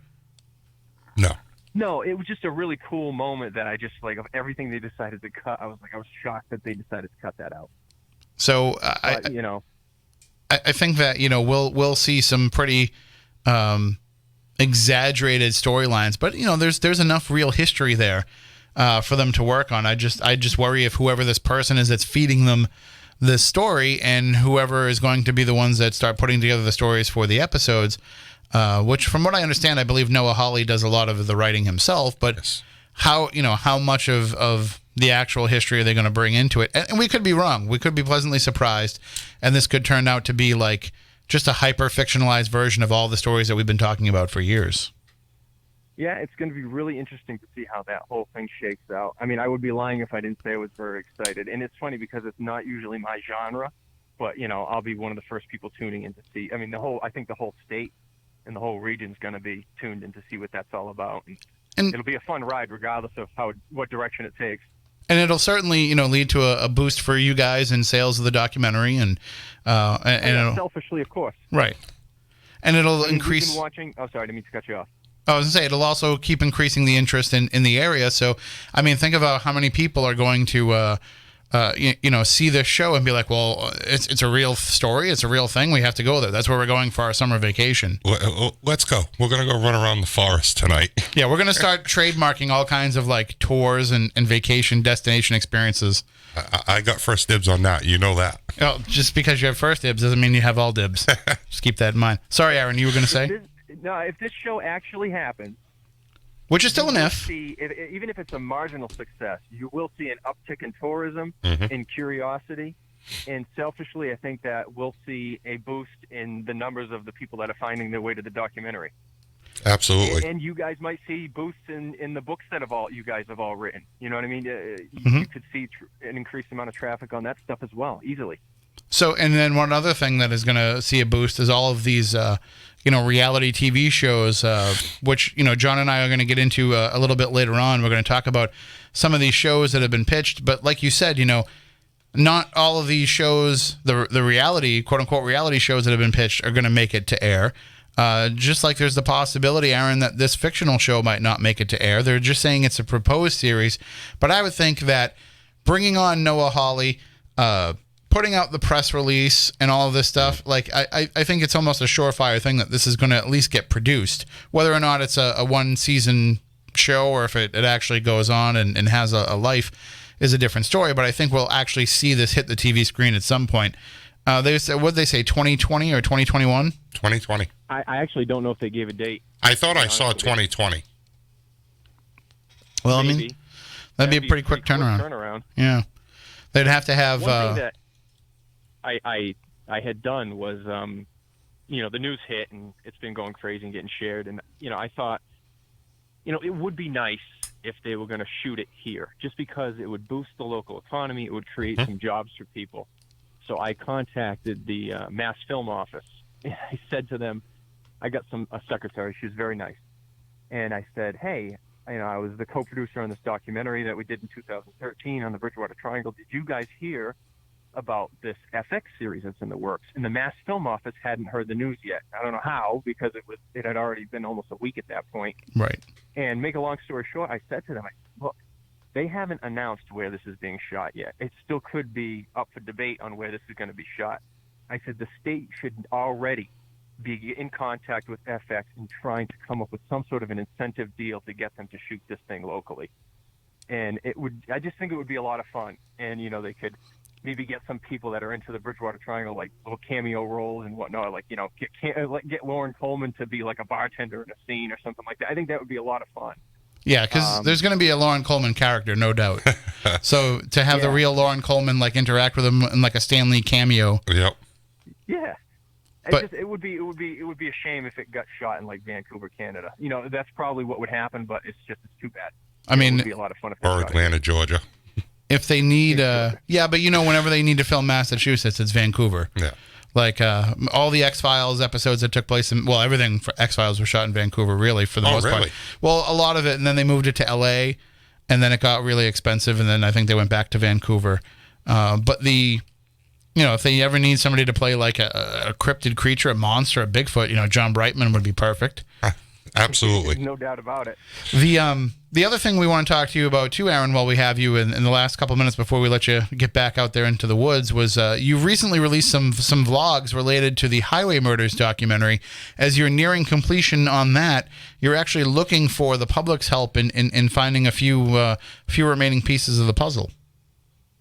S4: No, it was just a really cool moment that I just, like, of everything they decided to cut, I was shocked that they decided to cut that out.
S1: So I think that we'll see some pretty exaggerated storylines, but there's enough real history there for them to work on. I just worry if whoever this person is that's feeding them this story, and whoever is going to be the ones that start putting together the stories for the episodes. Which, from what I understand, I believe Noah Hawley does a lot of the writing himself. But yes. How much of the actual history are they going to bring into it? And we could be wrong. We could be pleasantly surprised, and this could turn out to be like just a hyper fictionalized version of all the stories that we've been talking about for years.
S4: Yeah, it's going to be really interesting to see how that whole thing shakes out. I mean, I would be lying if I didn't say I was very excited. And it's funny because it's not usually my genre, but I'll be one of the first people tuning in to see. I mean, I think the whole state and the whole region's going to be tuned in to see what that's all about. And it'll be a fun ride regardless of what direction it takes.
S1: And it'll certainly, lead to a boost for you guys in sales of the documentary, and
S4: selfishly, of course.
S1: Right. And it'll increase.
S4: We've been watching. Oh, sorry, I didn't mean to cut you off.
S1: I was going to say, it'll also keep increasing the interest in the area. So, I mean, think about how many people are going to, see this show and be like, well, it's a real story. It's a real thing. We have to go there. That's where we're going for our summer vacation.
S3: Let's go. We're going to go run around the forest tonight.
S1: Yeah, we're going to start trademarking all kinds of, like, tours and vacation destination experiences.
S3: I got first dibs on that. You know that.
S1: Oh, just because you have first dibs doesn't mean you have all dibs. Just keep that in mind. Sorry, Aaron, you were going to say?
S4: If this show actually happens,
S1: Which is still an if.
S4: Even if it's a marginal success, you will see an uptick in tourism, in curiosity, and selfishly, I think that we'll see a boost in the numbers of the people that are finding their way to the documentary.
S3: Absolutely.
S4: And you guys might see boosts in the books that you guys have all written. You know what I mean? You could see an increased amount of traffic on that stuff as well, easily.
S1: So, and then one other thing that is going to see a boost is all of these, reality TV shows, which, John and I are going to get into a little bit later on. We're going to talk about some of these shows that have been pitched. But like you said, not all of these shows, the reality, quote unquote, reality shows that have been pitched are going to make it to air. Just like there's the possibility, Aaron, that this fictional show might not make it to air. They're just saying it's a proposed series. But I would think that bringing on Noah Hawley, putting out the press release and all of this stuff, like I think it's almost a surefire thing that this is going to at least get produced. Whether or not it's a one-season show or if it actually goes on and has a life is a different story. But I think we'll actually see this hit the TV screen at some point. They said, what did they say, 2020 or 2021?
S3: 2020.
S4: I actually don't know if they gave a date.
S3: I thought I saw 2020.
S1: Well,
S4: Maybe.
S1: I mean, that'd be a pretty quick turnaround. Yeah. They'd have to have...
S4: One thing that I had done was, the news hit and it's been going crazy and getting shared. And, I thought, it would be nice if they were going to shoot it here, just because it would boost the local economy. It would create some jobs for people. So I contacted the Mass Film Office. I said to them, I got a secretary. She was very nice. And I said, hey, I was the co-producer on this documentary that we did in 2013 on the Bridgewater Triangle. Did you guys hear about this FX series that's in the works? And the Mass Film Office hadn't heard the news yet. I don't know how, because it had already been almost a week at that point.
S1: Right.
S4: And make a long story short, I said to them, look, they haven't announced where this is being shot yet. It still could be up for debate on where this is going to be shot. I said the state should already be in contact with FX and trying to come up with some sort of an incentive deal to get them to shoot this thing locally. And I just think it would be a lot of fun. And, they could maybe get some people that are into the Bridgewater Triangle, like little cameo roles and whatnot, get Lauren Coleman to be like a bartender in a scene or something like that. I think that would be a lot of fun.
S1: Yeah, because there's going to be a Lauren Coleman character, no doubt. So to have the real Lauren Coleman interact with him in like a Stan Lee cameo.
S3: Yep.
S4: Yeah.
S1: But
S4: it would be a shame if it got shot in Vancouver, Canada. That's probably what would happen, but it's too bad.
S1: I mean,
S4: it would be a lot of fun if
S3: or Atlanta, Georgia.
S1: If they need, but whenever they need to film Massachusetts, it's Vancouver.
S3: Yeah.
S1: All the X-Files episodes that took place everything for X-Files was shot in Vancouver, really, for the most part. Well, a lot of it, and then they moved it to L.A., and then it got really expensive, and then I think they went back to Vancouver. But if they ever need somebody to play like a cryptid creature, a monster, a Bigfoot, John Brightman would be perfect.
S3: Absolutely.
S4: No doubt about it.
S1: The other thing we want to talk to you about too, Aaron, while we have you in the last couple minutes before we let you get back out there into the woods, was you've recently released some vlogs related to the Highway Murders documentary. As you're nearing completion on that, you're actually looking for the public's help in finding a few remaining pieces of the puzzle.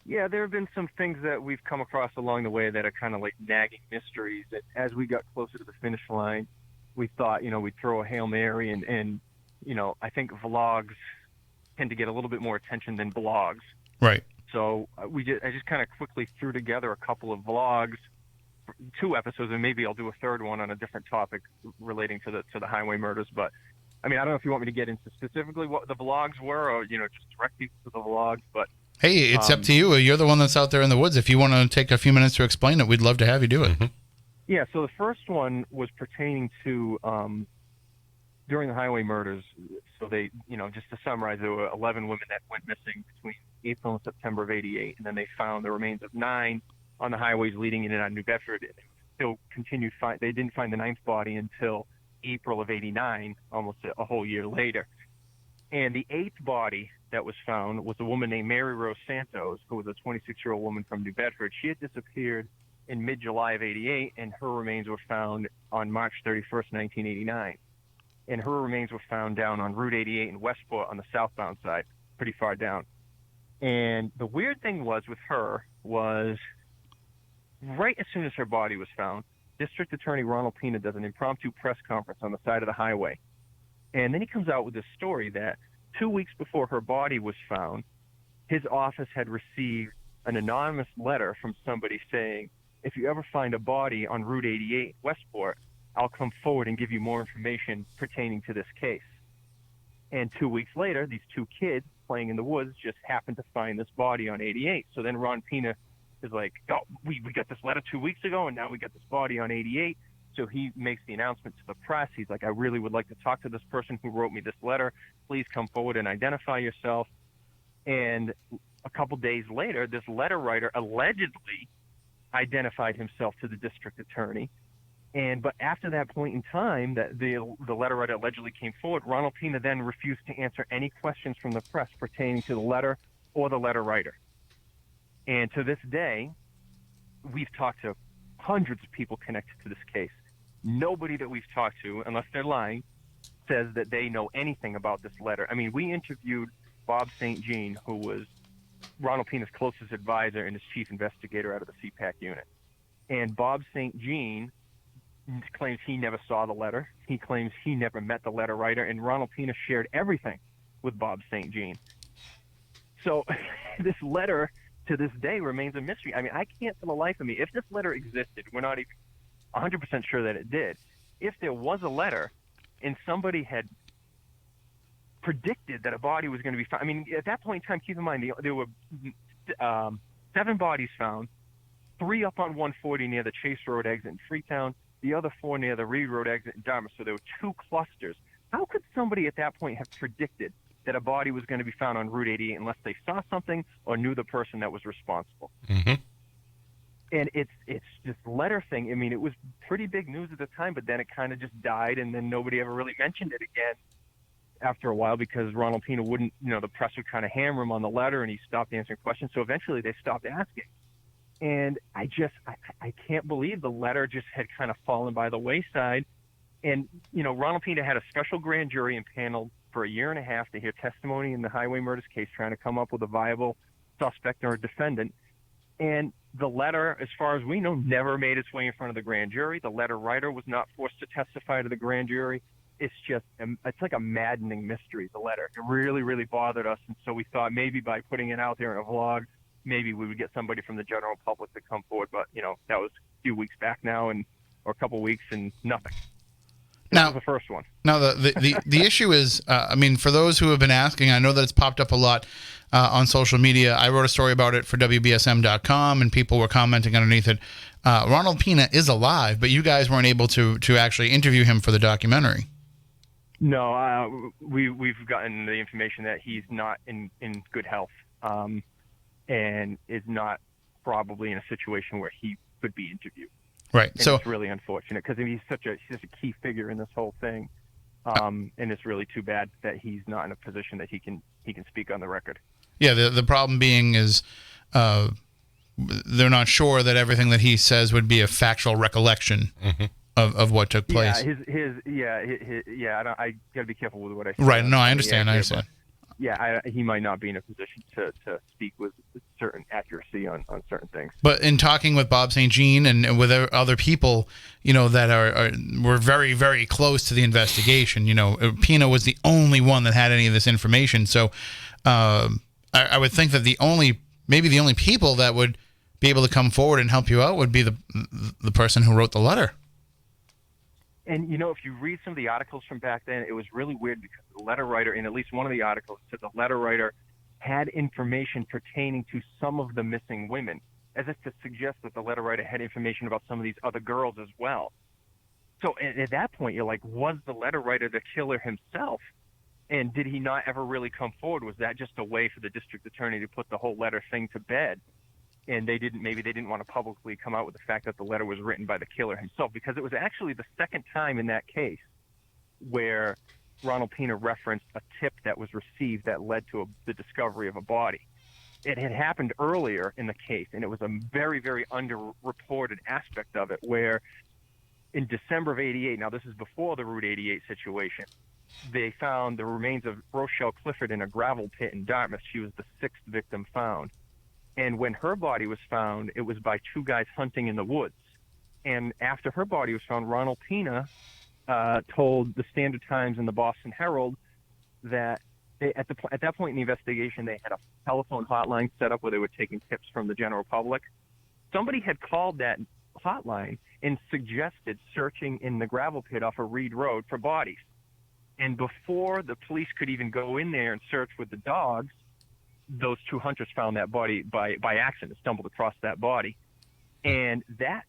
S4: Yeah, there have been some things that we've come across along the way that are kind of like nagging mysteries that as we got closer to the finish line, we thought, we'd throw a Hail Mary and I think vlogs tend to get a little bit more attention than blogs.
S1: Right.
S4: So I just kind of quickly threw together a couple of vlogs, 2 episodes, and maybe I'll do a third one on a different topic relating to the highway murders. But I mean, I don't know if you want me to get into specifically what the vlogs were or, just direct people to the vlogs, but
S1: hey, it's up to you. You're the one that's out there in the woods. If you want to take a few minutes to explain it, we'd love to have you do it.
S3: Mm-hmm.
S4: Yeah, so the first one was pertaining to during the highway murders. So they, just to summarize, there were 11 women that went missing between April and September of '88, and then they found the remains of 9 on the highways leading in and out of New Bedford. And still continued they didn't find the 9th body until April of '89, almost a whole year later. And the 8th body that was found was a woman named Mary Rose Santos, who was a 26-year-old woman from New Bedford. She had disappeared in mid-July of '88, and her remains were found on March 31st, 1989. And her remains were found down on Route 88 in Westport on the southbound side, pretty far down. And the weird thing was with her was right as soon as her body was found, District Attorney Ronald Pena does an impromptu press conference on the side of the highway. And then he comes out with this story that 2 weeks before her body was found, his office had received an anonymous letter from somebody saying, if you ever find a body on Route 88 Westport, I'll come forward and give you more information pertaining to this case. And 2 weeks later, these two kids playing in the woods just happened to find this body on 88. So then Ron Pina is like, oh, we got this letter 2 weeks ago, and now we got this body on 88. So he makes the announcement to the press. He's like, I really would like to talk to this person who wrote me this letter. Please come forward and identify yourself. And a couple days later, this letter writer allegedly identified himself to the district attorney. But after that point in time that the letter writer allegedly came forward, Ronald Pina then refused to answer any questions from the press pertaining to the letter or the letter writer. And to this day, we've talked to hundreds of people connected to this case. Nobody that we've talked to, unless they're lying, says that they know anything about this letter. I mean, we interviewed Bob St. Jean, who was Ronald Pina's closest advisor and his chief investigator out of the CPAC unit. And Bob St. Jean claims he never saw the letter. He claims he never met the letter writer, and Ronald Pina shared everything with Bob St. Jean. So this letter to this day remains a mystery. I mean, I can't for the life of me, if this letter existed, we're not even 100% sure that it did. If there was a letter and somebody had predicted that a body was going to be found, I mean, at that point in time, keep in mind, there were 7 bodies found, 3 up on 140 near the Chase Road exit in Freetown, the other 4 near the Reed Road exit in Dartmouth. So there were 2 clusters. How could somebody at that point have predicted that a body was going to be found on Route 88 unless they saw something or knew the person that was responsible?
S3: Mm-hmm.
S4: And it's this letter thing. I mean, it was pretty big news at the time, but then it kind of just died, and then nobody ever really mentioned it again after a while because Ronald Pina wouldn't, the press would kind of hammer him on the letter, and he stopped answering questions. So eventually they stopped asking. And I can't believe the letter just had kind of fallen by the wayside. And, Ronald Pina had a special grand jury impaneled for a year and a half to hear testimony in the highway murders case, trying to come up with a viable suspect or a defendant. And the letter, as far as we know, never made its way in front of the grand jury. The letter writer was not forced to testify to the grand jury. It's like a maddening mystery, the letter. It really, really bothered us. And so we thought maybe by putting it out there in a vlog, maybe we would get somebody from the general public to come forward. But, that was a few weeks back now or a couple weeks and nothing. That was the first one.
S1: Now, the issue is, for those who have been asking, I know that it's popped up a lot on social media. I wrote a story about it for WBSM.com, and people were commenting underneath it. Ronald Pina is alive, but you guys weren't able to actually interview him for the documentary.
S4: No, we've gotten the information that he's not in good health and is not probably in a situation where he could be interviewed.
S1: Right.
S4: And
S1: so
S4: it's really unfortunate because he's such a key figure in this whole thing, and it's really too bad that he's not in a position that he can speak on the record.
S1: Yeah. The problem being is they're not sure that everything that he says would be a factual recollection of what took place.
S4: I got to be careful with what I say.
S1: Right. No, I understand.
S4: He might not be in a position to speak with certain accuracy on certain things.
S1: But in talking with Bob St. Jean and with other people, that were very, very close to the investigation, Pina was the only one that had any of this information. So I would think that the only people that would be able to come forward and help you out would be the person who wrote the letter.
S4: And, if you read some of the articles from back then, it was really weird because the letter writer, in at least one of the articles, said the letter writer had information pertaining to some of the missing women, as if to suggest that the letter writer had information about some of these other girls as well. So at that point, you're like, was the letter writer the killer himself? And did he not ever really come forward? Was that just a way for the district attorney to put the whole letter thing to bed? And they didn't want to publicly come out with the fact that the letter was written by the killer himself, because it was actually the second time in that case where Ronald Pina referenced a tip that was received that led to the discovery of a body. It had happened earlier in the case, and it was a very, very underreported aspect of it, where in December of 88, now this is before the Route 88 situation, they found the remains of Rochelle Clifford in a gravel pit in Dartmouth. She was the 6th victim found. And when her body was found, it was by 2 guys hunting in the woods. And after her body was found, Ronald Pina told the Standard Times and the Boston Herald that at that point in the investigation, they had a telephone hotline set up where they were taking tips from the general public. Somebody had called that hotline and suggested searching in the gravel pit off of Reed Road for bodies. And before the police could even go in there and search with the dogs, those two hunters found that body by accident, stumbled across that body. And that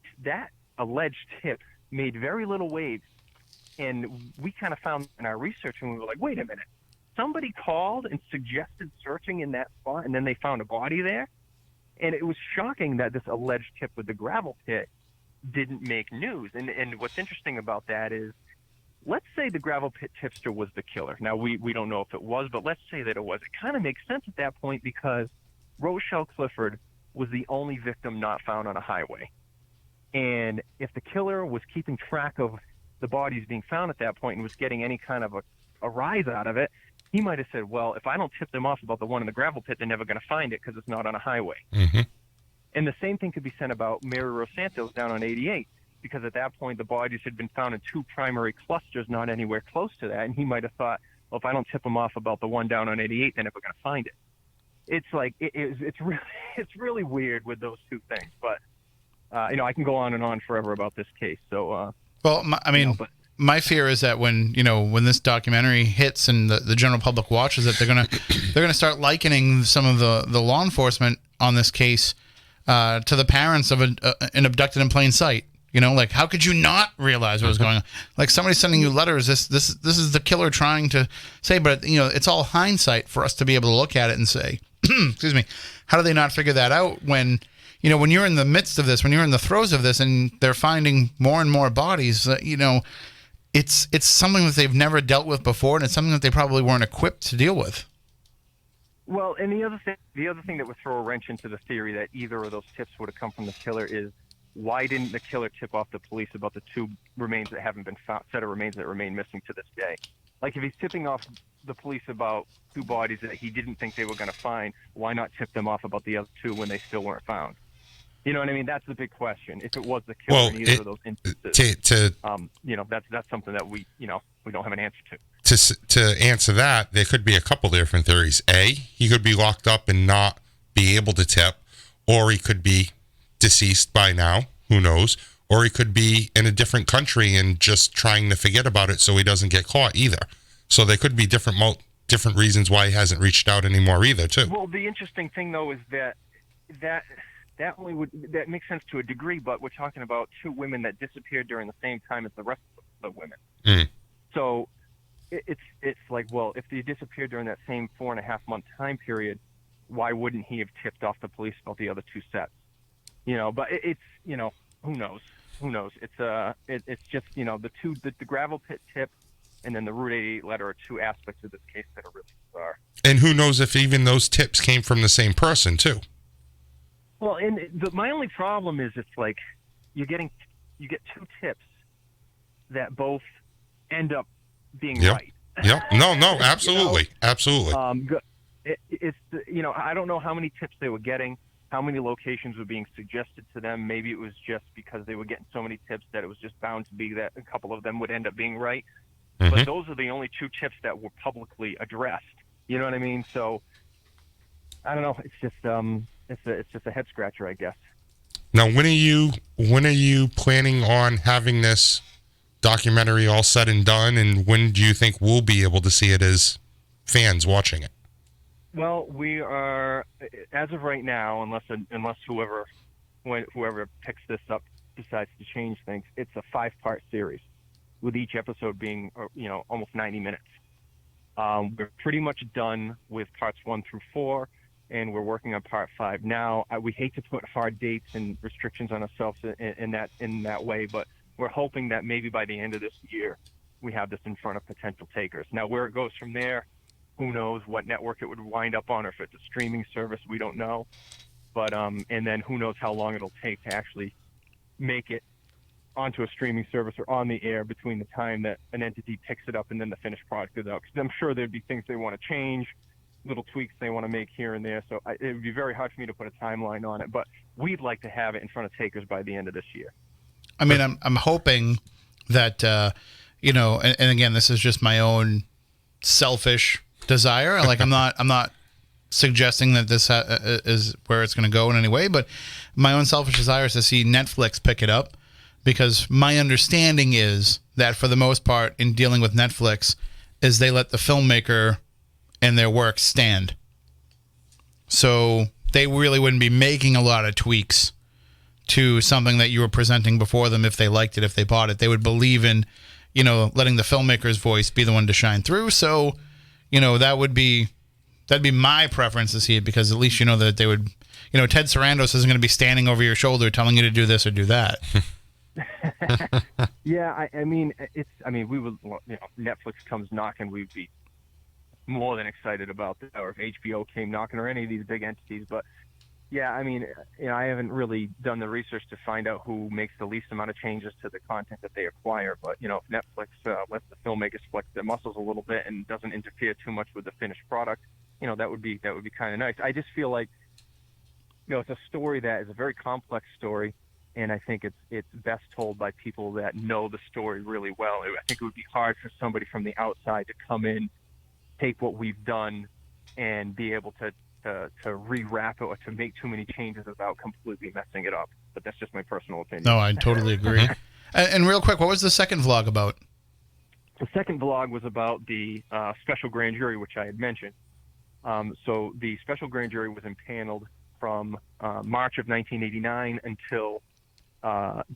S4: alleged tip made very little waves. And we kind of found in our research, and we were like, wait a minute. Somebody called and suggested searching in that spot, and then they found a body there. And it was shocking that this alleged tip with the gravel pit didn't make news. And what's interesting about that is, let's say the gravel pit tipster was the killer. Now, we don't know if it was, but let's say that it was. It kind of makes sense at that point because Rochelle Clifford was the only victim not found on a highway. And if the killer was keeping track of the bodies being found at that point and was getting any kind of a rise out of it, he might have said, well, if I don't tip them off about the one in the gravel pit, they're never going to find it because it's not on a highway.
S3: Mm-hmm.
S4: And the same thing could be said about Mary Rose Santos down on 88, because at that point the bodies had been found in two primary clusters, not anywhere close to that. And he might have thought, well, if I don't tip them off about the one down on 88, they're never going to find it. It's like it's really weird with those two things. But I can go on and on forever about this case. So
S1: my fear is that when this documentary hits and the general public watches it, they're gonna start likening some of the law enforcement on this case to the parents of an abducted in plain sight. Like, how could you not realize what was going on? Like, somebody's sending you letters. This is the killer trying to say, but it's all hindsight for us to be able to look at it and say, excuse me, how do they not figure that out when you're in the midst of this, when you're in the throes of this, and they're finding more and more bodies? It's something that they've never dealt with before, and it's something that they probably weren't equipped to deal with.
S4: Well, and the other thing that would throw a wrench into the theory that either of those tips would have come from the killer is, why didn't the killer tip off the police about the two remains that haven't been found, set of remains that remain missing to this day? Like, if he's tipping off the police about two bodies that he didn't think they were going to find, why not tip them off about the other two when they still weren't found? You know what I mean? That's the big question. If it was the killer in either of those instances, that's something that we don't have an answer to.
S3: To answer that, there could be a couple different theories. A, he could be locked up and not be able to tip, or he could be deceased by now. Who knows? Or he could be in a different country and just trying to forget about it so he doesn't get caught either. So there could be different reasons why he hasn't reached out anymore either, too.
S4: Well, the interesting thing, though, is that makes sense to a degree, but we're talking about two women that disappeared during the same time as the rest of the women.
S3: Mm.
S4: So it's like, well, if they disappeared during that same 4.5-month time period, why wouldn't he have tipped off the police about the other two sets? But it's who knows? It's just the gravel pit tip and then the Route 88 letter are two aspects of this case that are really bizarre.
S3: And who knows if even those tips came from the same person too?
S4: Well, my only problem is it's like you get two tips that both end up being right.
S3: Yep. No, absolutely, absolutely.
S4: I don't know how many tips they were getting, how many locations were being suggested to them. Maybe it was just because they were getting so many tips that it was just bound to be that a couple of them would end up being right. Mm-hmm. But those are the only two tips that were publicly addressed. You know what I mean? So I don't know. It's just a head scratcher, I guess.
S3: Now, when are you planning on having this documentary all said and done, and when do you think we'll be able to see it as fans watching it?
S4: Well, we are, as of right now, unless whoever picks this up decides to change things, it's a 5-part series, with each episode being almost 90 minutes. We're pretty much done with parts 1 through 4, and we're working on part 5 now. We hate to put hard dates and restrictions on ourselves in that way, but we're hoping that maybe by the end of this year we have this in front of potential takers. Now, where it goes from there, who knows what network it would wind up on, or if it's a streaming service, we don't know. But and then who knows how long it'll take to actually make it onto a streaming service or on the air between the time that an entity picks it up and then the finished product goes out. Because I'm sure there'd be things they want to change, little tweaks they want to make here and there. So it would be very hard for me to put a timeline on it. But we'd like to have it in front of takers by the end of this year.
S1: I mean, I'm hoping that and again, this is just my own selfish desire. Like I'm not suggesting that this is where it's going to go in any way, but my own selfish desire is to see Netflix pick it up, because my understanding is that for the most part in dealing with Netflix is they let the filmmaker and their work stand. So they really wouldn't be making a lot of tweaks to something that you were presenting before them if they liked it, if they bought it. They would believe in, letting the filmmaker's voice be the one to shine through. So, that'd be my preference to see it, because at least that they would, Ted Sarandos isn't going to be standing over your shoulder telling you to do this or do that.
S4: Yeah, I mean, we would, Netflix comes knocking, we'd be more than excited about that, or if HBO came knocking, or any of these big entities. But yeah, I mean, I haven't really done the research to find out who makes the least amount of changes to the content that they acquire. But if Netflix lets the filmmakers flex their muscles a little bit and doesn't interfere too much with the finished product, that would be kind of nice. I just feel like it's a story that is a very complex story, and I think it's best told by people that know the story really well. I think it would be hard for somebody from the outside to come in, take what we've done, and be able to rewrap it or to make too many changes without completely messing it up. But that's just my personal opinion.
S1: No, I totally agree. And real quick, what was the second vlog about?
S4: The second vlog was about the special grand jury, which I had mentioned. So the special grand jury was impaneled from March of 1989 until August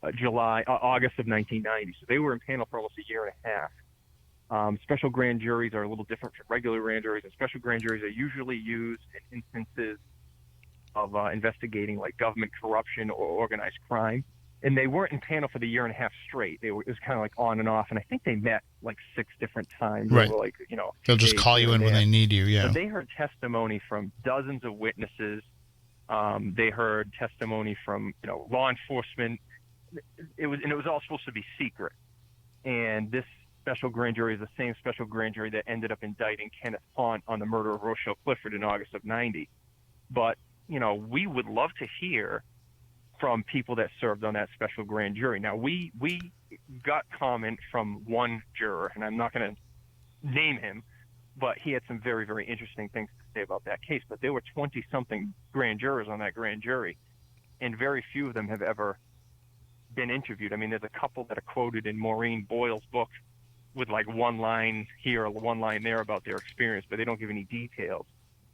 S4: of 1990. So they were impaneled for almost a year and a half. Special grand juries are a little different from regular grand juries, and special grand juries are usually used in instances of investigating like government corruption or organized crime. And they weren't impaneled for the year and a half straight. It was kind of like on and off, and I think they met like 6 different times.
S1: Right.
S4: Over like
S1: They'll just call you in when they need you. Yeah.
S4: So they heard testimony from dozens of witnesses. They heard testimony from law enforcement. It was all supposed to be secret. And this special grand jury is the same special grand jury that ended up indicting Kenneth Pont on the murder of Rochelle Clifford in August of '90. But we would love to hear from people that served on that special grand jury. Now we got comment from one juror, and I'm not going to name him, but he had some very, very interesting things to say about that case. But there were 20-something grand jurors on that grand jury, and very few of them have ever been interviewed. I mean, there's a couple that are quoted in Maureen Boyle's book with like one line here or one line there about their experience, but they don't give any details.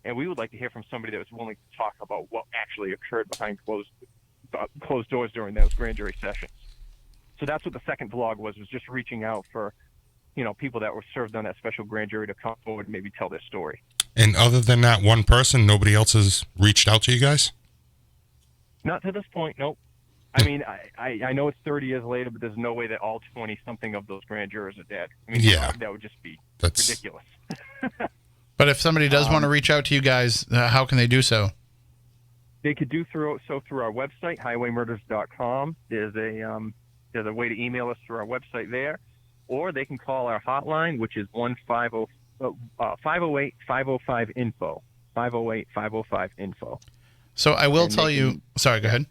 S4: And we would like to hear from somebody that was willing to talk about what actually occurred behind closed doors during those grand jury sessions. So that's what the second vlog was just reaching out for, people that were served on that special grand jury to come forward and maybe tell their story.
S3: And other than that one person, nobody else has reached out to you guys?
S4: Not to this point, nope. I mean, I know it's 30 years later, but there's no way that all 20-something of those grand jurors are dead. I mean,
S3: yeah,
S4: that would just be ridiculous.
S1: But if somebody does want to reach out to you guys, how can they do so?
S4: They could do through our website, highwaymurders.com. There's a way to email us through our website there, or they can call our hotline, which is 508-505-INFO. 508-505-INFO.
S1: So I will tell you. Sorry, go ahead.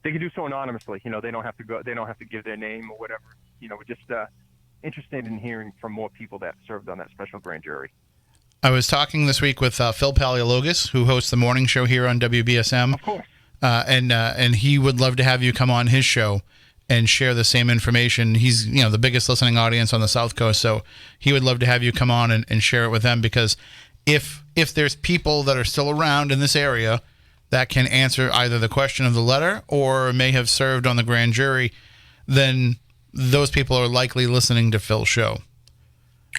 S4: They can do so anonymously. They don't have to go. They don't have to give their name or whatever. We're just interested in hearing from more people that served on that special grand jury.
S1: I was talking this week with Phil Paleologos, who hosts the morning show here on WBSM.
S4: Of course.
S1: And he would love to have you come on his show and share the same information. He's the biggest listening audience on the South Coast, so he would love to have you come on and share it with them, because if there's people that are still around in this area that can answer either the question of the letter or may have served on the grand jury, then those people are likely listening to Phil's show.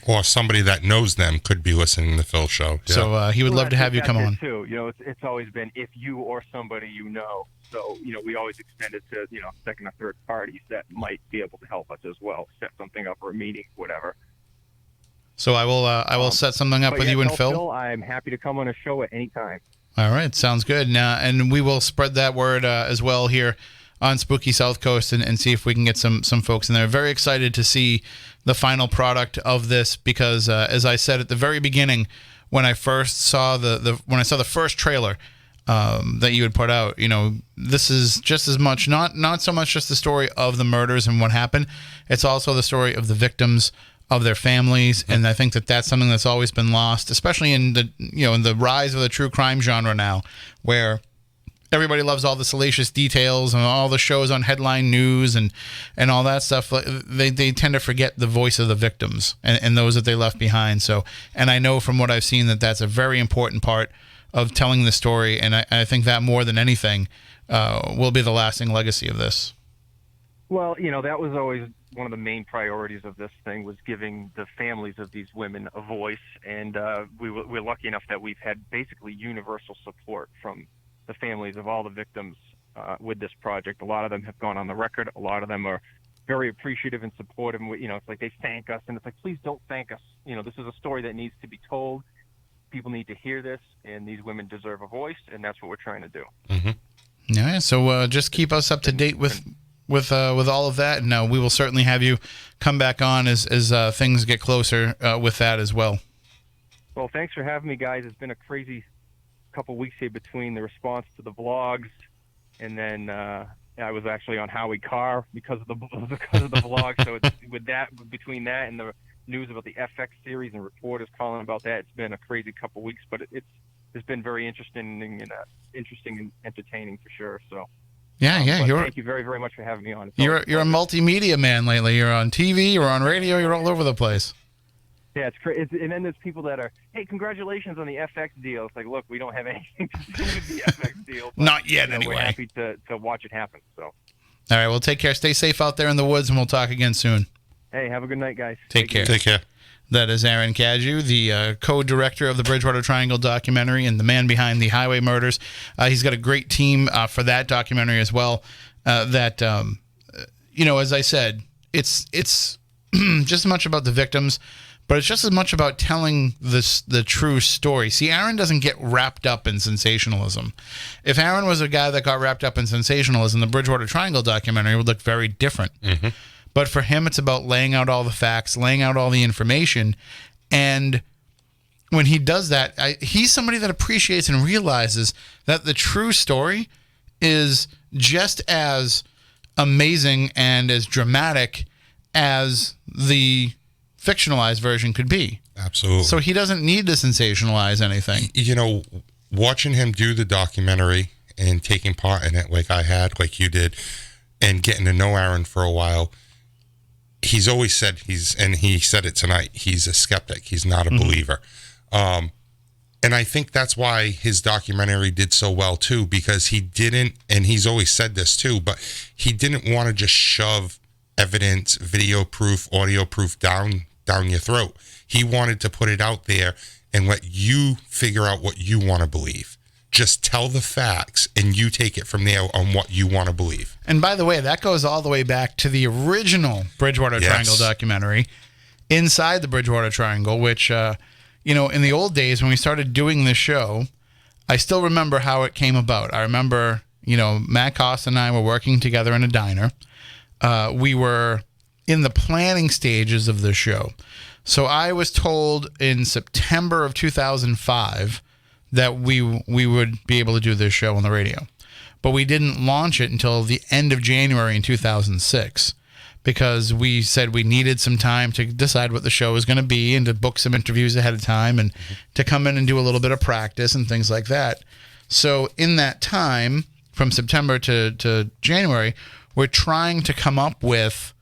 S3: Or somebody that knows them could be listening to Phil's show. Yeah.
S1: So he would love to have you come on.
S4: Too. It's always been if you or somebody So, we always extend it to, second or third parties that might be able to help us as well, set something up or a meeting, whatever.
S1: So I will set something up with you and Phil.
S4: I'm happy to come on a show at any time.
S1: All right, sounds good. And we will spread that word as well here on Spooky South Coast and see if we can get some folks in there. Very excited to see the final product of this, because as I said at the very beginning, when I first saw the first trailer, that you had put out. This is just as much, not so much just the story of the murders and what happened. It's also the story of the victims, of their families, and I think that that's something that's always been lost, especially in the rise of the true crime genre now, where everybody loves all the salacious details and all the shows on headline news and all that stuff. They tend to forget the voice of the victims and those that they left behind. So, and I know from what I've seen that that's a very important part of telling the story, and I think that more than anything will be the lasting legacy of this.
S4: Well, that was always one of the main priorities of this thing, was giving the families of these women a voice, and we're lucky enough that we've had basically universal support from the families of all the victims with this project. A lot of them have gone on the record. A lot of them are very appreciative and supportive. And it's like they thank us, and it's like, please don't thank us. This is a story that needs to be told. People need to hear this, and these women deserve a voice, and that's what we're trying to do.
S3: Mm-hmm.
S1: Yeah. So just keep us up to date with all of that, and we will certainly have you come back on as things get closer with that as well.
S4: Well, thanks for having me, guys. It's been a crazy couple weeks here between the response to the vlogs, and then I was actually on Howie Carr because of the vlog. So between that and the news about the FX series and reporters calling about that, it's been a crazy couple weeks. But it's been very interesting and entertaining for sure. So.
S1: Yeah.
S4: Thank you very, very much for having me on.
S1: You're a multimedia man lately. You're on TV, you're on radio, you're all over the place.
S4: Yeah, it's crazy. And then there's people that are, hey, congratulations on the FX deal. It's like, look, we don't have anything to do with the FX deal. But,
S1: Not yet, anyway.
S4: We're happy to watch it happen. So.
S1: All right, well, take care. Stay safe out there in the woods, and we'll talk again soon.
S4: Hey, have a good night, guys.
S1: Take care.
S3: Take care.
S1: That is Aaron Cadieux, the co-director of the Bridgewater Triangle documentary and the man behind the highway murders. He's got a great team for that documentary as well. As I said, it's just as much about the victims, but it's just as much about telling the true story. See, Aaron doesn't get wrapped up in sensationalism. If Aaron was a guy that got wrapped up in sensationalism, the Bridgewater Triangle documentary would look very different. Mm-hmm. But for him, it's about laying out all the facts, laying out all the information. And when he does that, he's somebody that appreciates and realizes that the true story is just as amazing and as dramatic as the fictionalized version could be.
S3: Absolutely.
S1: So he doesn't need to sensationalize anything.
S3: Watching him do the documentary and taking part in it like I had, like you did, and getting to know Aaron for a while, he's always said and he said it tonight, he's a skeptic. He's not a believer. And I think that's why his documentary did so well too, because he didn't, and he's always said this too, but he didn't want to just shove evidence, video proof, audio proof down your throat. He wanted to put it out there and let you figure out what you want to believe. Just tell the facts and you take it from there on what you want to believe.
S1: And by the way, that goes all the way back to the original Bridgewater Triangle documentary, Inside the Bridgewater Triangle, which, in the old days when we started doing this show, I still remember how it came about. I remember, Matt Costa and I were working together in a diner. We were in the planning stages of the show. So I was told in September of 2005 that we would be able to do this show on the radio. But we didn't launch it until the end of January in 2006 because we said we needed some time to decide what the show was going to be and to book some interviews ahead of time and to come in and do a little bit of practice and things like that. So in that time, from September to January, we're trying to come up with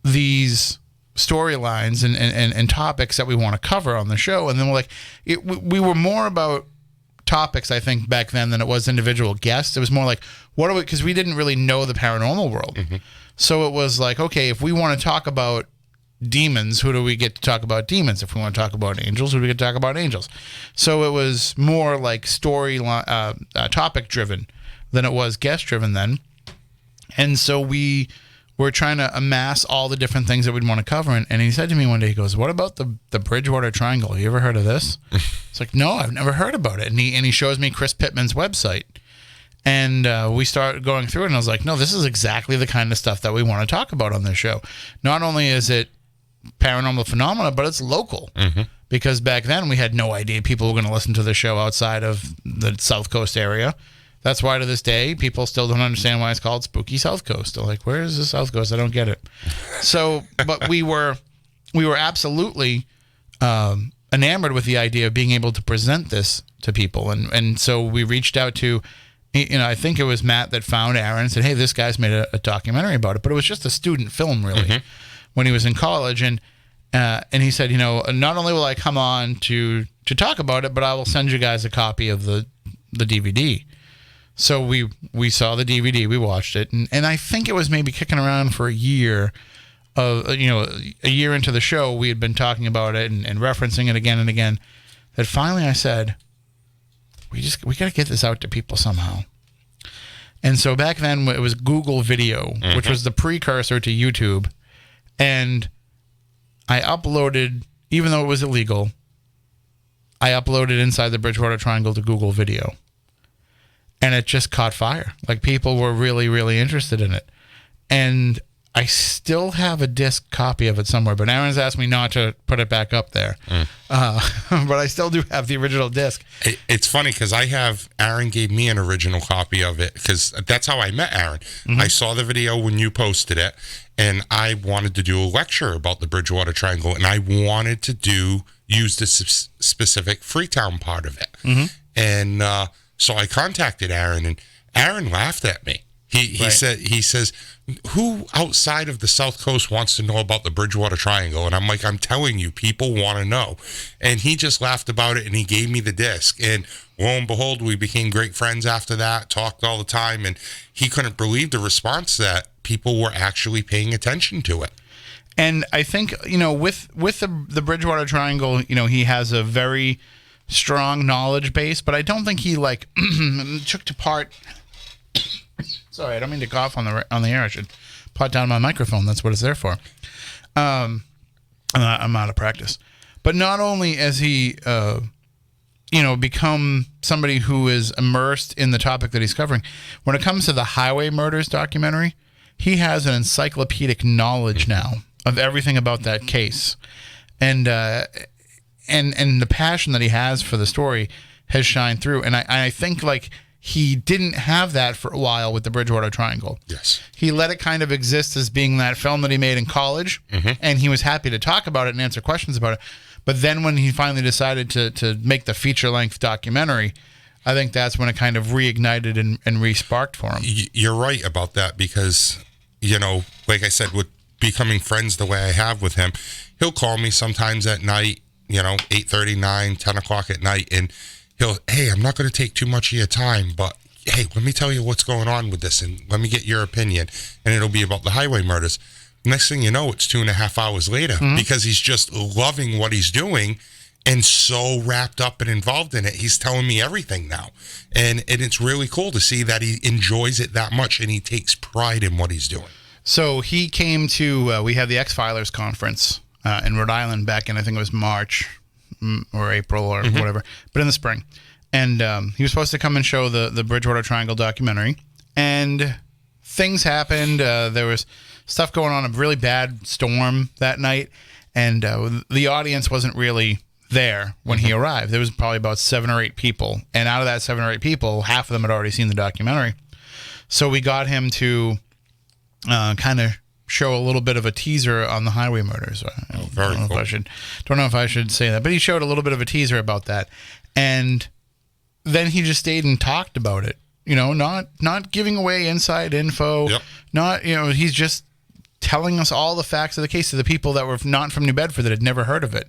S1: these storylines and topics that we want to cover on the show. And then we were more about topics, I think, back then than it was individual guests. It was more like, because we didn't really know the paranormal world. Mm-hmm. So it was like, okay, if we want to talk about demons, who do we get to talk about demons? If we want to talk about angels, who do we get to talk about angels? So it was more like story topic driven than it was guest driven then. And so we were trying to amass all the different things that we'd want to cover. And he said to me one day, he goes, what about the Bridgewater Triangle? You ever heard of this? It's like, no, I've never heard about it. And he shows me Chris Pittman's website. And we started going through it, and I was like, no, this is exactly the kind of stuff that we want to talk about on this show. Not only is it paranormal phenomena, but it's local. Mm-hmm. because back then we had no idea people were going to listen to the show outside of the South Coast area. That's why to this day people still don't understand why it's called Spooky South Coast. They're like, where is the South Coast? I don't get it. So, but we were absolutely enamored with the idea of being able to present this to people, and so we reached out to, I think it was Matt that found Aaron and said, hey, this guy's made a documentary about it, but it was just a student film really when he was in college, and he said, not only will I come on to talk about it, but I will send you guys a copy of the DVD. So we saw the DVD, we watched it, and I think it was maybe kicking around for a year. A year into the show, we had been talking about it and referencing it again and again. That finally I said, we got to get this out to people somehow. And so back then it was Google Video, which was the precursor to YouTube, and I uploaded, even though it was illegal, I uploaded Inside the Bridgewater Triangle to Google Video. And it just caught fire. Like, people were really, really interested in it. And I still have a disc copy of it somewhere, but Aaron's asked me not to put it back up there. But I still do have the original disc.
S3: It's funny because Aaron gave me an original copy of it because that's how I met Aaron. I saw the video when you posted it, and I wanted to do a lecture about the Bridgewater Triangle, and I wanted to use the specific Freetown part of it. And so I contacted Aaron, and Aaron laughed at me. He says, who outside of the South Coast wants to know about the Bridgewater Triangle? And I'm like, I'm telling you, people want to know. And he just laughed about it, and he gave me the disc. And lo and behold, we became great friends after that, talked all the time, and he couldn't believe the response that people were actually paying attention to it.
S1: And I think, with the Bridgewater Triangle, he has a very strong knowledge base, but I don't think he took to part. Sorry, I don't mean to cough on the air. I should pot down my microphone. That's what it's there for. I'm out of practice. But not only has he, become somebody who is immersed in the topic that he's covering, when it comes to the Highway Murders documentary, he has an encyclopedic knowledge now of everything about that case, and the passion that he has for the story has shined through. And I think he didn't have that for a while with the Bridgewater Triangle.
S3: Yes. He
S1: let it kind of exist as being that film that he made in college, and he was happy to talk about it and answer questions about it. But then when he finally decided to make the feature-length documentary, I think that's when it kind of reignited and re-sparked for him.
S3: You're right about that because, like I said, with becoming friends the way I have with him, he'll call me sometimes at night, 8:30, 9, 10 o'clock at night, and hey, I'm not going to take too much of your time, but hey, let me tell you what's going on with this, and let me get your opinion. And it'll be about the highway murders. Next thing you know, it's 2.5 hours later because he's just loving what he's doing and so wrapped up and involved in it. He's telling me everything now. And it's really cool to see that he enjoys it that much and he takes pride in what he's doing.
S1: So he came to, we had the X-Filers conference in Rhode Island back in, I think it was March or April or whatever, but in the spring. And he was supposed to come and show the Bridgewater Triangle documentary. And things happened. There was stuff going on, a really bad storm that night. And the audience wasn't really there when he arrived. There was probably about 7 or 8 people. And out of that 7 or 8 people, half of them had already seen the documentary. So we got him to kind of show a little bit of a teaser on the highway murders.
S3: Very cool.
S1: Don't know if I should say that, but he showed a little bit of a teaser about that. And then he just stayed and talked about it. Not giving away inside info.
S3: Yep.
S1: Not, he's just telling us all the facts of the case to the people that were not from New Bedford that had never heard of it.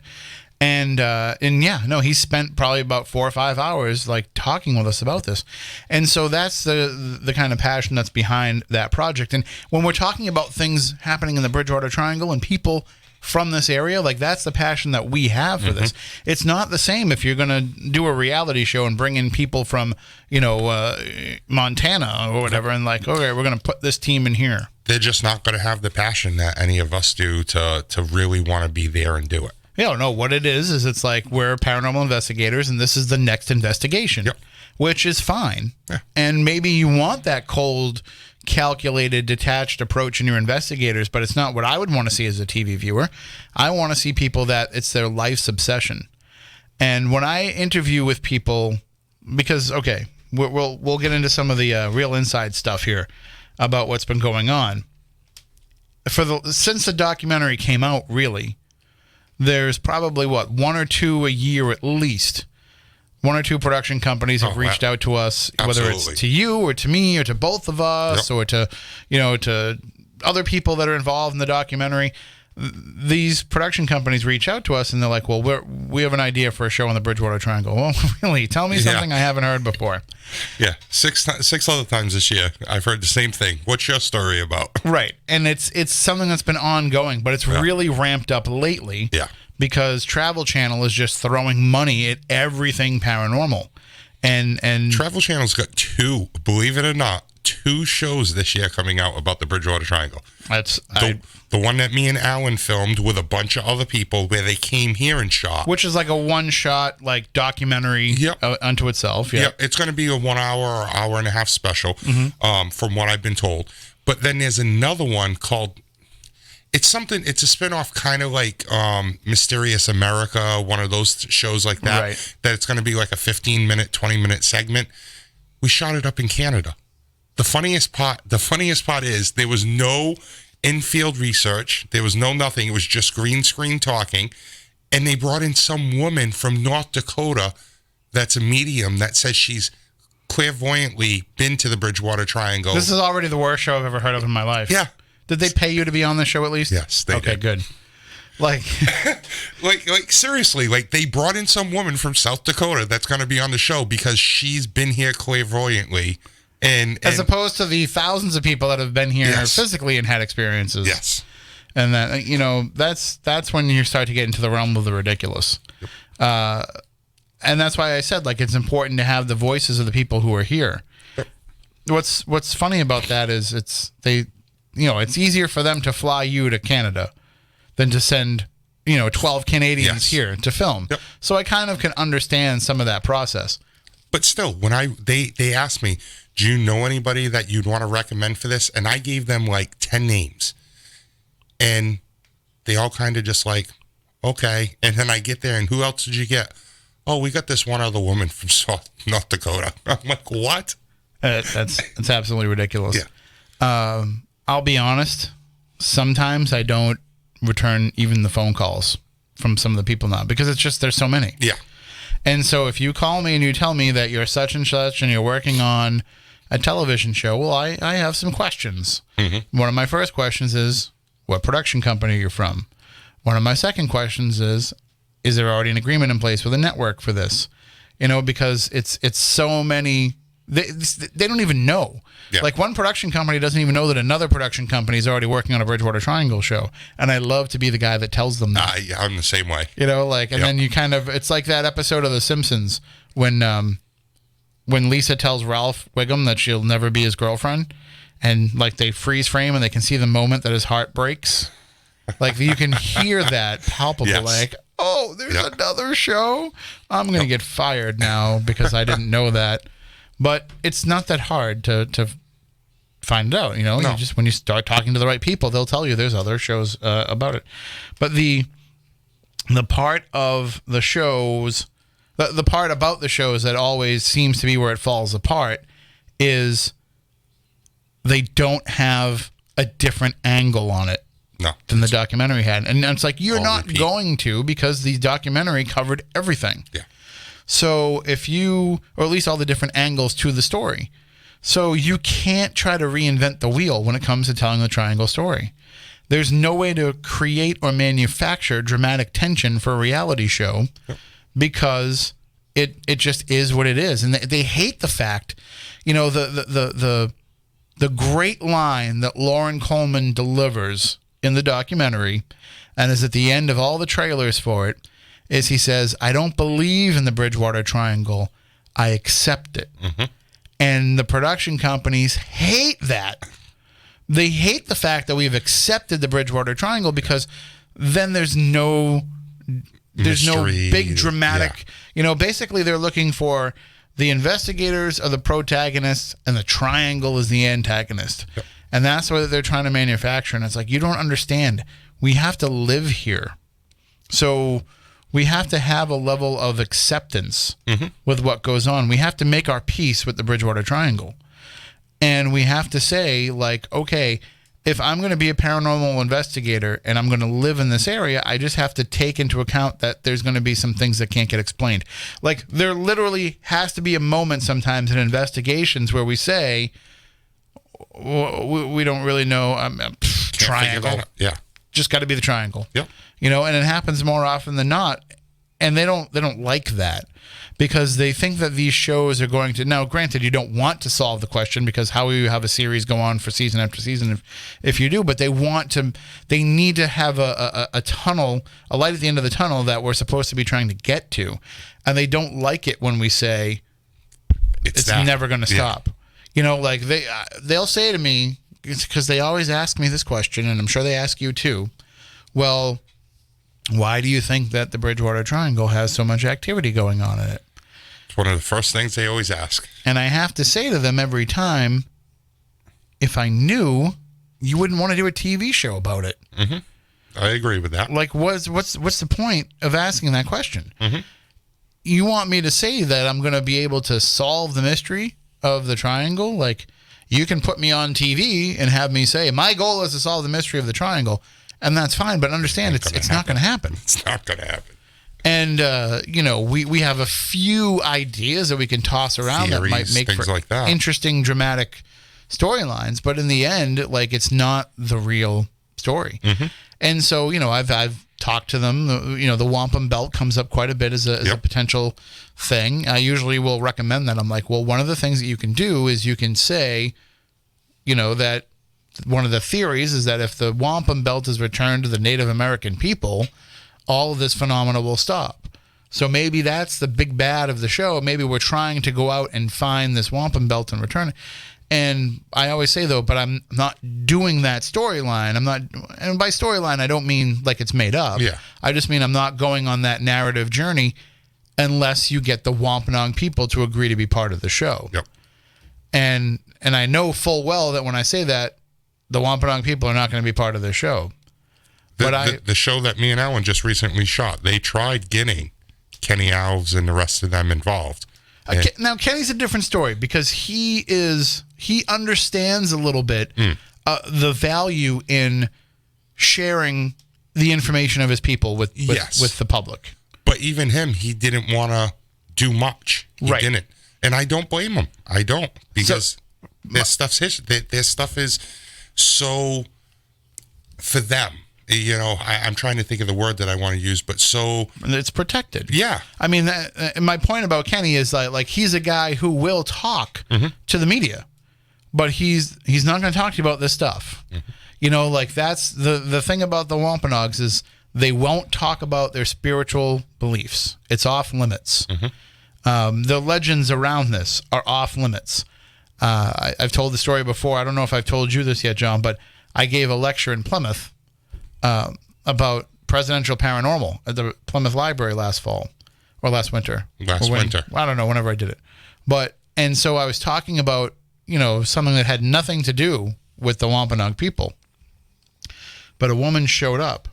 S1: And he spent probably about 4 or 5 hours talking with us about this. And so that's the kind of passion that's behind that project. And when we're talking about things happening in the Bridgewater Triangle and people from this area, that's the passion that we have for this. It's not the same if you're going to do a reality show and bring in people from, Montana or whatever, and okay, we're going to put this team in here.
S3: They're just not going to have the passion that any of us do to really want to be there and do it.
S1: No, what it is it's we're paranormal investigators and this is the next investigation, which is fine.
S3: Yeah.
S1: And maybe you want that cold, calculated, detached approach in your investigators, but it's not what I would want to see as a TV viewer. I want to see people that it's their life's obsession. And when I interview with people, because okay, we'll get into some of the real inside stuff here about what's been going on. Since the documentary came out, really, there's probably one or two a year at least. One or two production companies have reached out to us, whether it's to you or to me or to both of us, or to other people that are involved in the documentary. These production companies reach out to us and they're like, well, we have an idea for a show on the Bridgewater Triangle. Well, really? Tell me something I haven't heard before.
S3: Yeah. Six other times this year, I've heard the same thing. What's your story about?
S1: Right. And it's something that's been ongoing, but it's really ramped up lately.
S3: Yeah.
S1: Because Travel Channel is just throwing money at everything paranormal. And
S3: Travel Channel's got believe it or not, 2 shows this year coming out about the Bridgewater Triangle. The one that me and Alan filmed with a bunch of other people where they came here and shot.
S1: Which is like a one-shot like documentary unto itself.
S3: Yep. It's going to be a 1 hour or hour and a half special, from what I've been told. But then there's another one called, it's a spinoff kind of like Mysterious America, one of those shows like that.
S1: Right.
S3: That it's going to be like a 15-minute, 20-minute segment. We shot it up in Canada. The funniest part is there was no in-field research. There was no nothing. It was just green screen talking. And they brought in some woman from North Dakota that's a medium that says she's clairvoyantly been to the Bridgewater Triangle.
S1: This is already the worst show I've ever heard of in my life.
S3: Yeah.
S1: Did they pay you to be on this show at least?
S3: Yes, they did.
S1: Okay, good. Like,
S3: like seriously, like they brought in some woman from South Dakota that's going to be on the show because she's been here clairvoyantly. And
S1: as opposed to the thousands of people that have been here physically and had experiences.
S3: Yes.
S1: And that, that's when you start to get into the realm of the ridiculous. Yep. And that's why I said, like, it's important to have the voices of the people who are here. Yep. What's funny about that is it's easier for them to fly you to Canada than to send, 12 Canadians here to film. Yep. So I kind of can understand some of that process.
S3: But still, when they asked me, do you know anybody that you'd want to recommend for this? And I gave them like 10 names. And they all kind of just like, okay. And then I get there and who else did you get? Oh, we got this one other woman from North Dakota. I'm like, what?
S1: That's absolutely ridiculous.
S3: Yeah.
S1: I'll be honest. Sometimes I don't return even the phone calls from some of the people now because it's just, there's so many.
S3: Yeah.
S1: And so if you call me and you tell me that you're such and such and you're working on a television show, well, I have some questions. Mm-hmm. One of my first questions is, what production company are you from? One of my second questions is there already an agreement in place with a network for this? Because it's so many, they don't even know. Yeah. Like one production company doesn't even know that another production company is already working on a Bridgewater Triangle show. And I love to be the guy that tells them that.
S3: Yeah, I'm the same way.
S1: And then you kind of, it's like that episode of The Simpsons when Lisa tells Ralph Wiggum that she'll never be his girlfriend, and like they freeze frame and they can see the moment that his heart breaks. Like you can hear that palpable, like, oh, there's another show. I'm going to get fired now because I didn't know that. But it's not that hard to find it out, No. You just, when you start talking to the right people, they'll tell you there's other shows about it. But the part of the shows, the part about the shows that always seems to be where it falls apart is they don't have a different angle on it than the documentary had. And it's like, you're not going to, because the documentary covered everything.
S3: Yeah.
S1: So or at least all the different angles to the story. So you can't try to reinvent the wheel when it comes to telling the triangle story. There's no way to create or manufacture dramatic tension for a reality show because it just is what it is. And they hate the fact, the great line that Lauren Coleman delivers in the documentary and is at the end of all the trailers for it, is he says, I don't believe in the Bridgewater Triangle. I accept it. Mm-hmm. And the production companies hate that. They hate the fact that we've accepted the Bridgewater Triangle because then there's no big dramatic, basically they're looking for the investigators are the protagonists and the triangle is the antagonist. Yep. And that's what they're trying to manufacture. And it's like, you don't understand. We have to live here. So we have to have a level of acceptance with what goes on. We have to make our peace with the Bridgewater Triangle. And we have to say, like, okay, if I'm going to be a paranormal investigator and I'm going to live in this area, I just have to take into account that there's going to be some things that can't get explained. Like, there literally has to be a moment sometimes in investigations where we say, we don't really know, triangle.
S3: Yeah.
S1: Just got to be the triangle.
S3: Yep.
S1: You know, and it happens more often than not. And they don't like that because they think that these shows are going to, now granted, you don't want to solve the question because how will you have a series go on for season after season if you do, but they need to have a tunnel, a light at the end of the tunnel that we're supposed to be trying to get to. And they don't like it when we say it's never going to stop. You know, like they'll say to me, because they always ask me this question, and I'm sure they ask you too, well, why do you think that the Bridgewater Triangle has so much activity going on in it?
S3: It's one of the first things they always ask.
S1: And I have to say to them every time, if I knew, you wouldn't want to do a TV show about it.
S3: Mm-hmm. I agree with that.
S1: Like, what's the point of asking that question? Mm-hmm. You want me to say that I'm going to be able to solve the mystery of the triangle? Like, you can put me on TV and have me say, my goal is to solve the mystery of the triangle. And that's fine, but understand it's not going to happen.
S3: It's not going to happen.
S1: And, you know, we have a few ideas that we can toss around
S3: Theories,
S1: that might make for
S3: like that.
S1: Interesting, dramatic storylines. But in the end, like, it's not the real story. Mm-hmm. And so, you know, I've talked to them. You know, the wampum belt comes up quite a bit as a potential thing. I usually will recommend that. I'm like, well, one of the things that you can do is you can say, you know, that one of the theories is that if the wampum belt is returned to the Native American people, all of this phenomena will stop. So maybe that's the big bad of the show. Maybe we're trying to go out and find this wampum belt and return it. And I always say, though, but I'm not doing that storyline. And by storyline, I don't mean like it's made up.
S3: Yeah.
S1: I just mean I'm not going on that narrative journey unless you get the Wampanoag people to agree to be part of the show.
S3: Yep.
S1: And I know full well that when I say that, the Wampanoag people are not going to be part of the show.
S3: The show that me and Alan just recently shot, they tried getting Kenny Alves and the rest of them involved.
S1: Now, Kenny's a different story because he understands a little bit the value in sharing the information of his people with the public.
S3: But even him, he didn't want to do much. He didn't. And I don't blame him. I don't. Because their stuff is so for them. You know, I'm trying to think of the word that I want to use, but so...
S1: It's protected.
S3: Yeah.
S1: I mean, my point about Kenny is like he's a guy who will talk to the media, but he's not going to talk to you about this stuff. Mm-hmm. You know, like that's the thing about the Wampanoags is they won't talk about their spiritual beliefs. It's off limits. Mm-hmm. The legends around this are off limits. I've told the story before. I don't know if I've told you this yet, John, but I gave a lecture in Plymouth about presidential paranormal at the Plymouth Library last fall or last winter.
S3: Winter.
S1: I don't know, whenever I did it. And so I was talking about, you know, something that had nothing to do with the Wampanoag people. But a woman showed up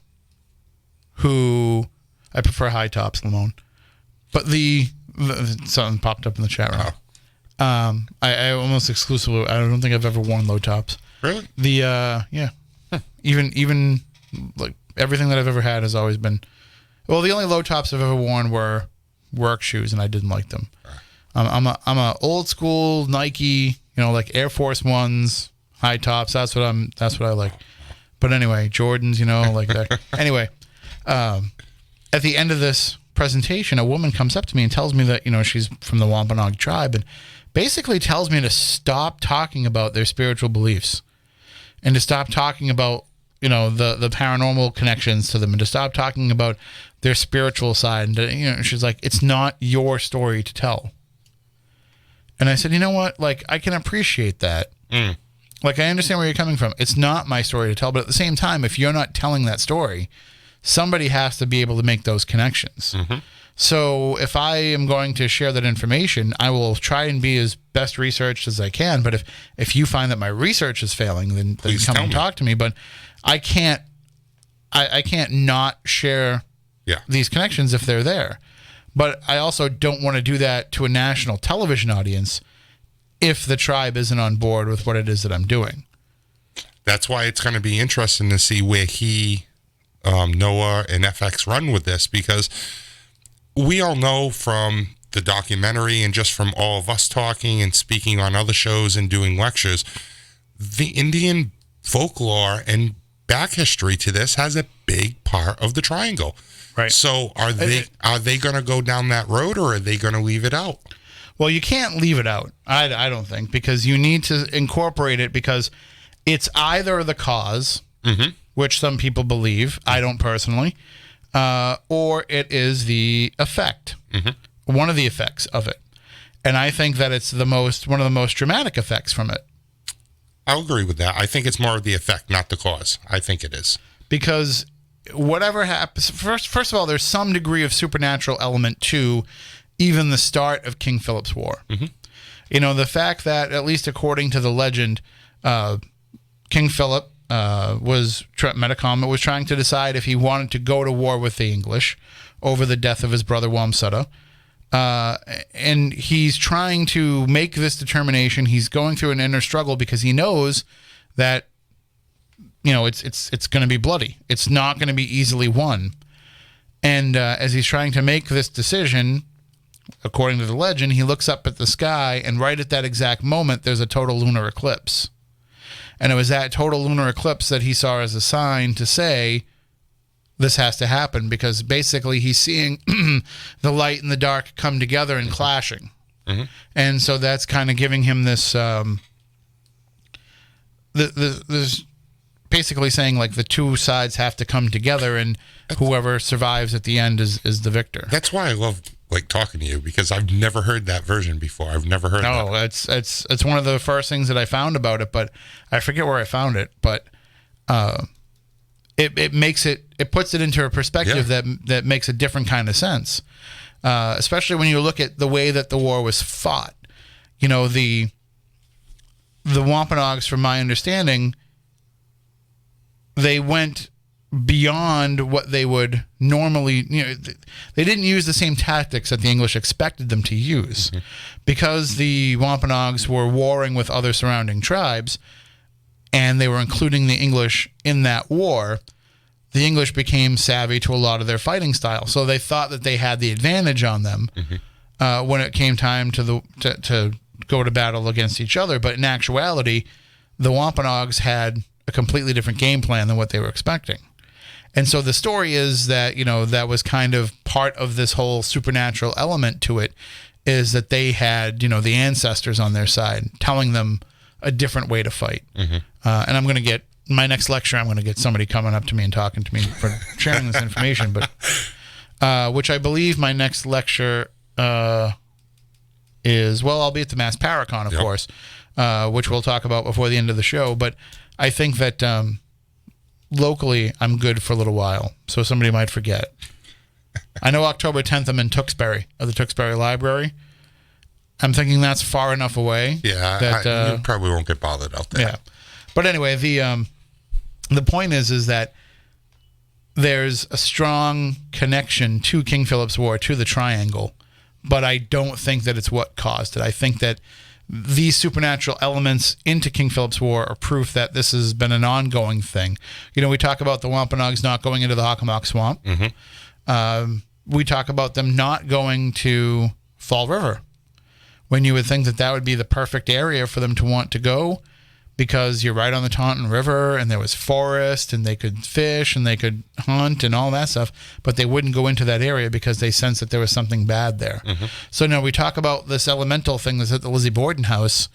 S1: who, I prefer high tops, Lamone. But something popped up in the chat room. Oh. I almost exclusively, I don't think I've ever worn low tops.
S3: Really?
S1: Yeah. Even like everything that I've ever had has always been, well, the only low tops I've ever worn were work shoes, and I didn't like them. I'm a old school Nike, you know, like Air Force Ones, high tops. That's what I like. But anyway, Jordans, you know, like that. Anyway, at the end of this presentation, a woman comes up to me and tells me that, you know, she's from the Wampanoag tribe, and basically tells me to stop talking about their spiritual beliefs and to stop talking about, you know, the paranormal connections to them, and to stop talking about their spiritual side. And to, you know, she's like, it's not your story to tell. And I said, you know what? Like, I can appreciate that. Mm. Like, I understand where you're coming from. It's not my story to tell, but at the same time, if you're not telling that story, somebody has to be able to make those connections. Mm-hmm. So if I am going to share that information, I will try and be as best researched as I can. But if you find that my research is failing, then come and talk to me. But I can't not share these connections if they're there. But I also don't want to do that to a national television audience if the tribe isn't on board with what it is that I'm doing.
S3: That's why it's going to be interesting to see where Noah and FX run with this, because we all know from the documentary and just from all of us talking and speaking on other shows and doing lectures, the Indian folklore and back history to this has a big part of the triangle.
S1: Right.
S3: So are they going to go down that road, or are they going to leave it out?
S1: Well, you can't leave it out, I don't think, because you need to incorporate it, because it's either the cause, which some people believe, I don't personally, or it is the effect, one of the effects of it. And I think that it's one of the most dramatic effects from it.
S3: I'll agree with that. I think it's more of the effect, not the cause. I think it is.
S1: Because whatever happens, first of all, there's some degree of supernatural element to even the start of King Philip's War. You know, the fact that, at least according to the legend, King Philip was trying to decide if he wanted to go to war with the English over the death of his brother Wamsutta. And he's trying to make this determination. He's going through an inner struggle because he knows that, you know, it's going to be bloody. It's not going to be easily won. And as he's trying to make this decision, according to the legend, he looks up at the sky, and right at that exact moment, there's a total lunar eclipse. And it was that total lunar eclipse that he saw as a sign to say, this has to happen, because basically he's seeing the light and the dark come together and clashing. And so that's kind of giving him this, this basically saying, like, the two sides have to come together, and whoever survives at the end is the victor.
S3: That's why I love, like, talking to you, because I've never heard that version before. I've never heard that.
S1: No, it's one of the first things that I found about it, but I forget where I found it. But it puts it into a perspective that makes a different kind of sense, especially when you look at the way that the war was fought. You know, the Wampanoags, from my understanding, they went beyond what they would normally, you know, they didn't use the same tactics that the English expected them to use. Because the Wampanoags were warring with other surrounding tribes, and they were including the English in that war, the English became savvy to a lot of their fighting style. So they thought that they had the advantage on them when it came time to go to battle against each other. But in actuality, the Wampanoags had a completely different game plan than what they were expecting. And so the story is that, you know, that was kind of part of this whole supernatural element to it, is that they had, you know, the ancestors on their side telling them a different way to fight. And I'm going to get, my next lecture, I'm going to get somebody coming up to me and talking to me for sharing this information, but which I believe my next lecture is, well, I'll be at the Mass Paracon, of course, which we'll talk about before the end of the show. But I think that locally, I'm good for a little while, so somebody might forget. I know October 10th, I'm in Tewksbury, at the Tewksbury Library. I'm thinking that's far enough away.
S3: Yeah,
S1: that,
S3: you probably won't get bothered out there.
S1: Yeah. But anyway, the point is that there's a strong connection to King Philip's War, to the Triangle, but I don't think that it's what caused it. I think that these supernatural elements into King Philip's War are proof that this has been an ongoing thing. You know, we talk about the Wampanoags not going into the Hockomock Swamp. We talk about them not going to Fall River, when you would think that that would be the perfect area for them to want to go, because you're right on the Taunton River, and there was forest, and they could fish, and they could hunt, and all that stuff, but they wouldn't go into that area because they sensed that there was something bad there. So now we talk about this elemental thing that's at the Lizzie Borden house.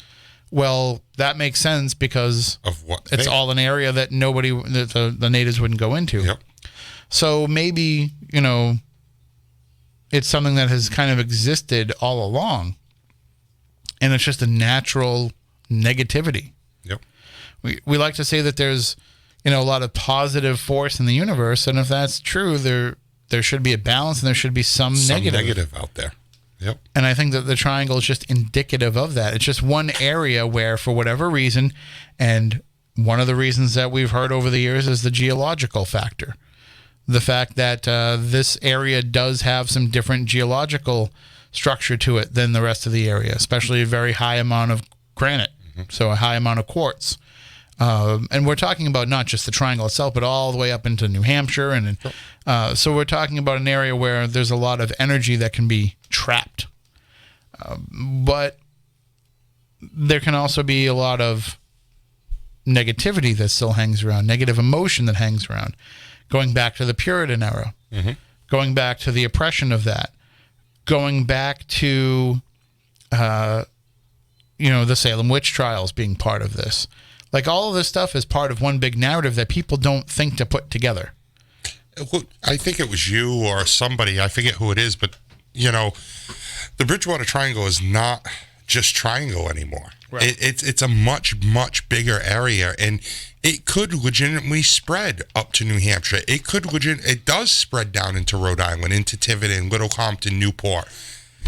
S1: Well, that makes sense because
S3: Of what
S1: it's
S3: thing?
S1: all an area that the natives wouldn't go into. So maybe, you know, it's something that has kind of existed all along, and it's just a natural negativity. We like to say that there's, you know, a lot of positive force in the universe, and if that's true, there should be a balance, and there should be some negative
S3: out there.
S1: And I think that the triangle is just indicative of that. It's just one area where, for whatever reason, and one of the reasons that we've heard over the years is the geological factor. the fact that this area does have some different geological structure to it than the rest of the area, especially a very high amount of granite, so a high amount of quartz. And we're talking about not just the triangle itself, but all the way up into New Hampshire. And so we're talking about an area where there's a lot of energy that can be trapped. But there can also be a lot of negativity that still hangs around, negative emotion that hangs around, going back to the Puritan era, going back to the oppression of that, going back to, the Salem witch trials being part of this. Like, all of this stuff is part of one big narrative that people don't think to put together.
S3: Well, I think it was you or somebody, I forget who it is, but, the Bridgewater Triangle is not just Triangle anymore.
S1: Right.
S3: It's a much, much bigger area, and it could legitimately spread up to New Hampshire. It does spread down into Rhode Island, into Tiverton, Little Compton, Newport.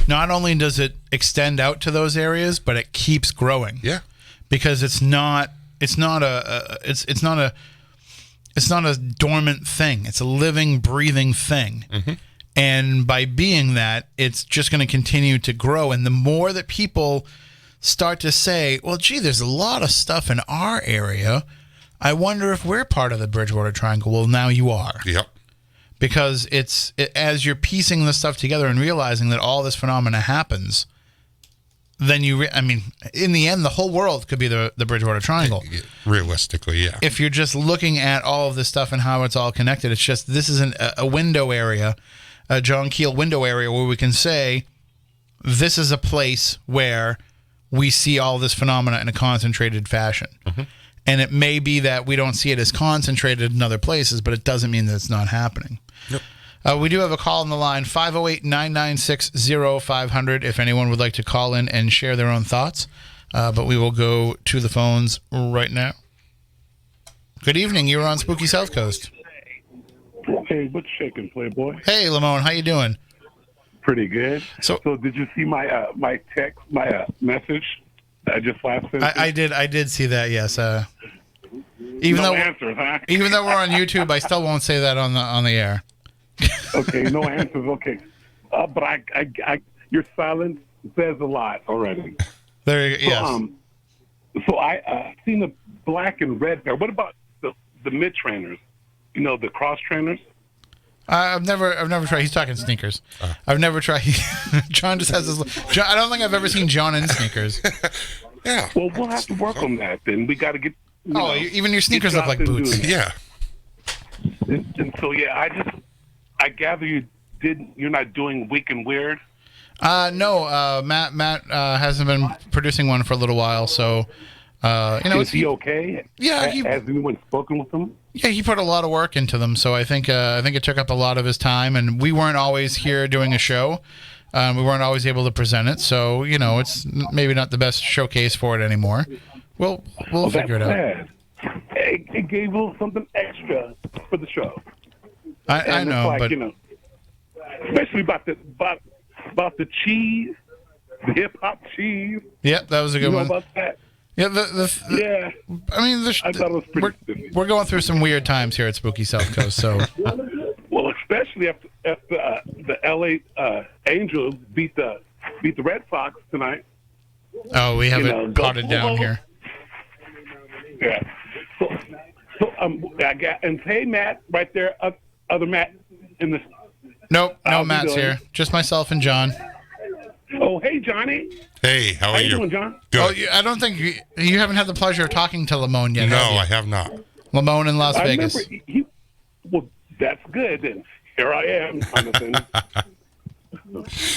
S3: Not
S1: only does it extend out to those areas, but it keeps growing.
S3: Yeah.
S1: Because it's not a dormant thing. It's a living, breathing thing. And by being that, it's just going to continue to grow. And the more that people start to say, well, gee, there's a lot of stuff in our area, I wonder if we're part of the Bridgewater Triangle. Well, now you are.
S3: Yep.
S1: Because as you're piecing this stuff together and realizing that all this phenomena happens, then in the end, the whole world could be the Bridgewater Triangle.
S3: Realistically, yeah.
S1: If you're just looking at all of this stuff and how it's all connected, it's just, this is a window area, a John Keel window area where we can say, this is a place where we see all this phenomena in a concentrated fashion. And it may be that we don't see it as concentrated in other places, but it doesn't mean that it's not happening.
S3: Yep.
S1: We do have a call on the line, 508-996-0500, if anyone would like to call in and share their own thoughts. But we will go to the phones right now. Good evening. You're on Spooky South Coast.
S5: Hey, what's shaking, Playboy?
S1: Hey, Lamone. How you doing?
S5: Pretty good.
S1: So
S5: did you see my my text, my message that I just last sent?
S1: I did see that, yes.
S5: Answers, huh?
S1: Even though we're on YouTube, I still won't say that on the air.
S5: Okay, no answers. Okay, but I your silence says a lot already.
S1: Yes.
S5: So I seen the black and red pair. What about the mid trainers? The cross trainers.
S1: I've never tried. He's talking sneakers. I've never tried. John just has this. I don't think I've ever seen John in sneakers.
S3: Yeah.
S5: Well, we'll have to work on that. Then we got to get.
S1: Even your sneakers look like boots.
S3: Yeah.
S5: And so I gather you're not doing Weak and Weird.
S1: No. Matt hasn't been producing one for a little while, so
S5: Is he okay?
S1: Yeah.
S5: Has anyone spoken with him?
S1: Yeah, he put a lot of work into them, so I think it took up a lot of his time, and we weren't always here doing a show. We weren't always able to present it, so it's maybe not the best showcase for it anymore. We'll figure it out.
S5: Sad. It gave a little something extra for the show.
S1: I know, but
S5: especially about the cheese, the hip hop cheese.
S1: Yep, that was a good one.
S5: About that?
S1: Yeah,
S5: yeah.
S1: I mean,
S5: I thought it was pretty.
S1: We're going through some weird times here at Spooky South Coast, so.
S5: Well, especially after the LA Angels beat the Red Sox tonight.
S1: Oh, we have it potted down here.
S5: Yeah. So I got and hey Matt right there, other Matt in the.
S1: Nope, no Matt's here. Just myself and John.
S5: Oh, hey Johnny.
S3: Hey, how are you?
S5: How you doing, John?
S3: Good.
S1: Oh, I don't think you haven't had the pleasure of talking to Lamone yet.
S3: No,
S1: have you?
S3: I have not.
S1: Lamone in Las Vegas.
S5: Well, that's good. And here I am, Jonathan.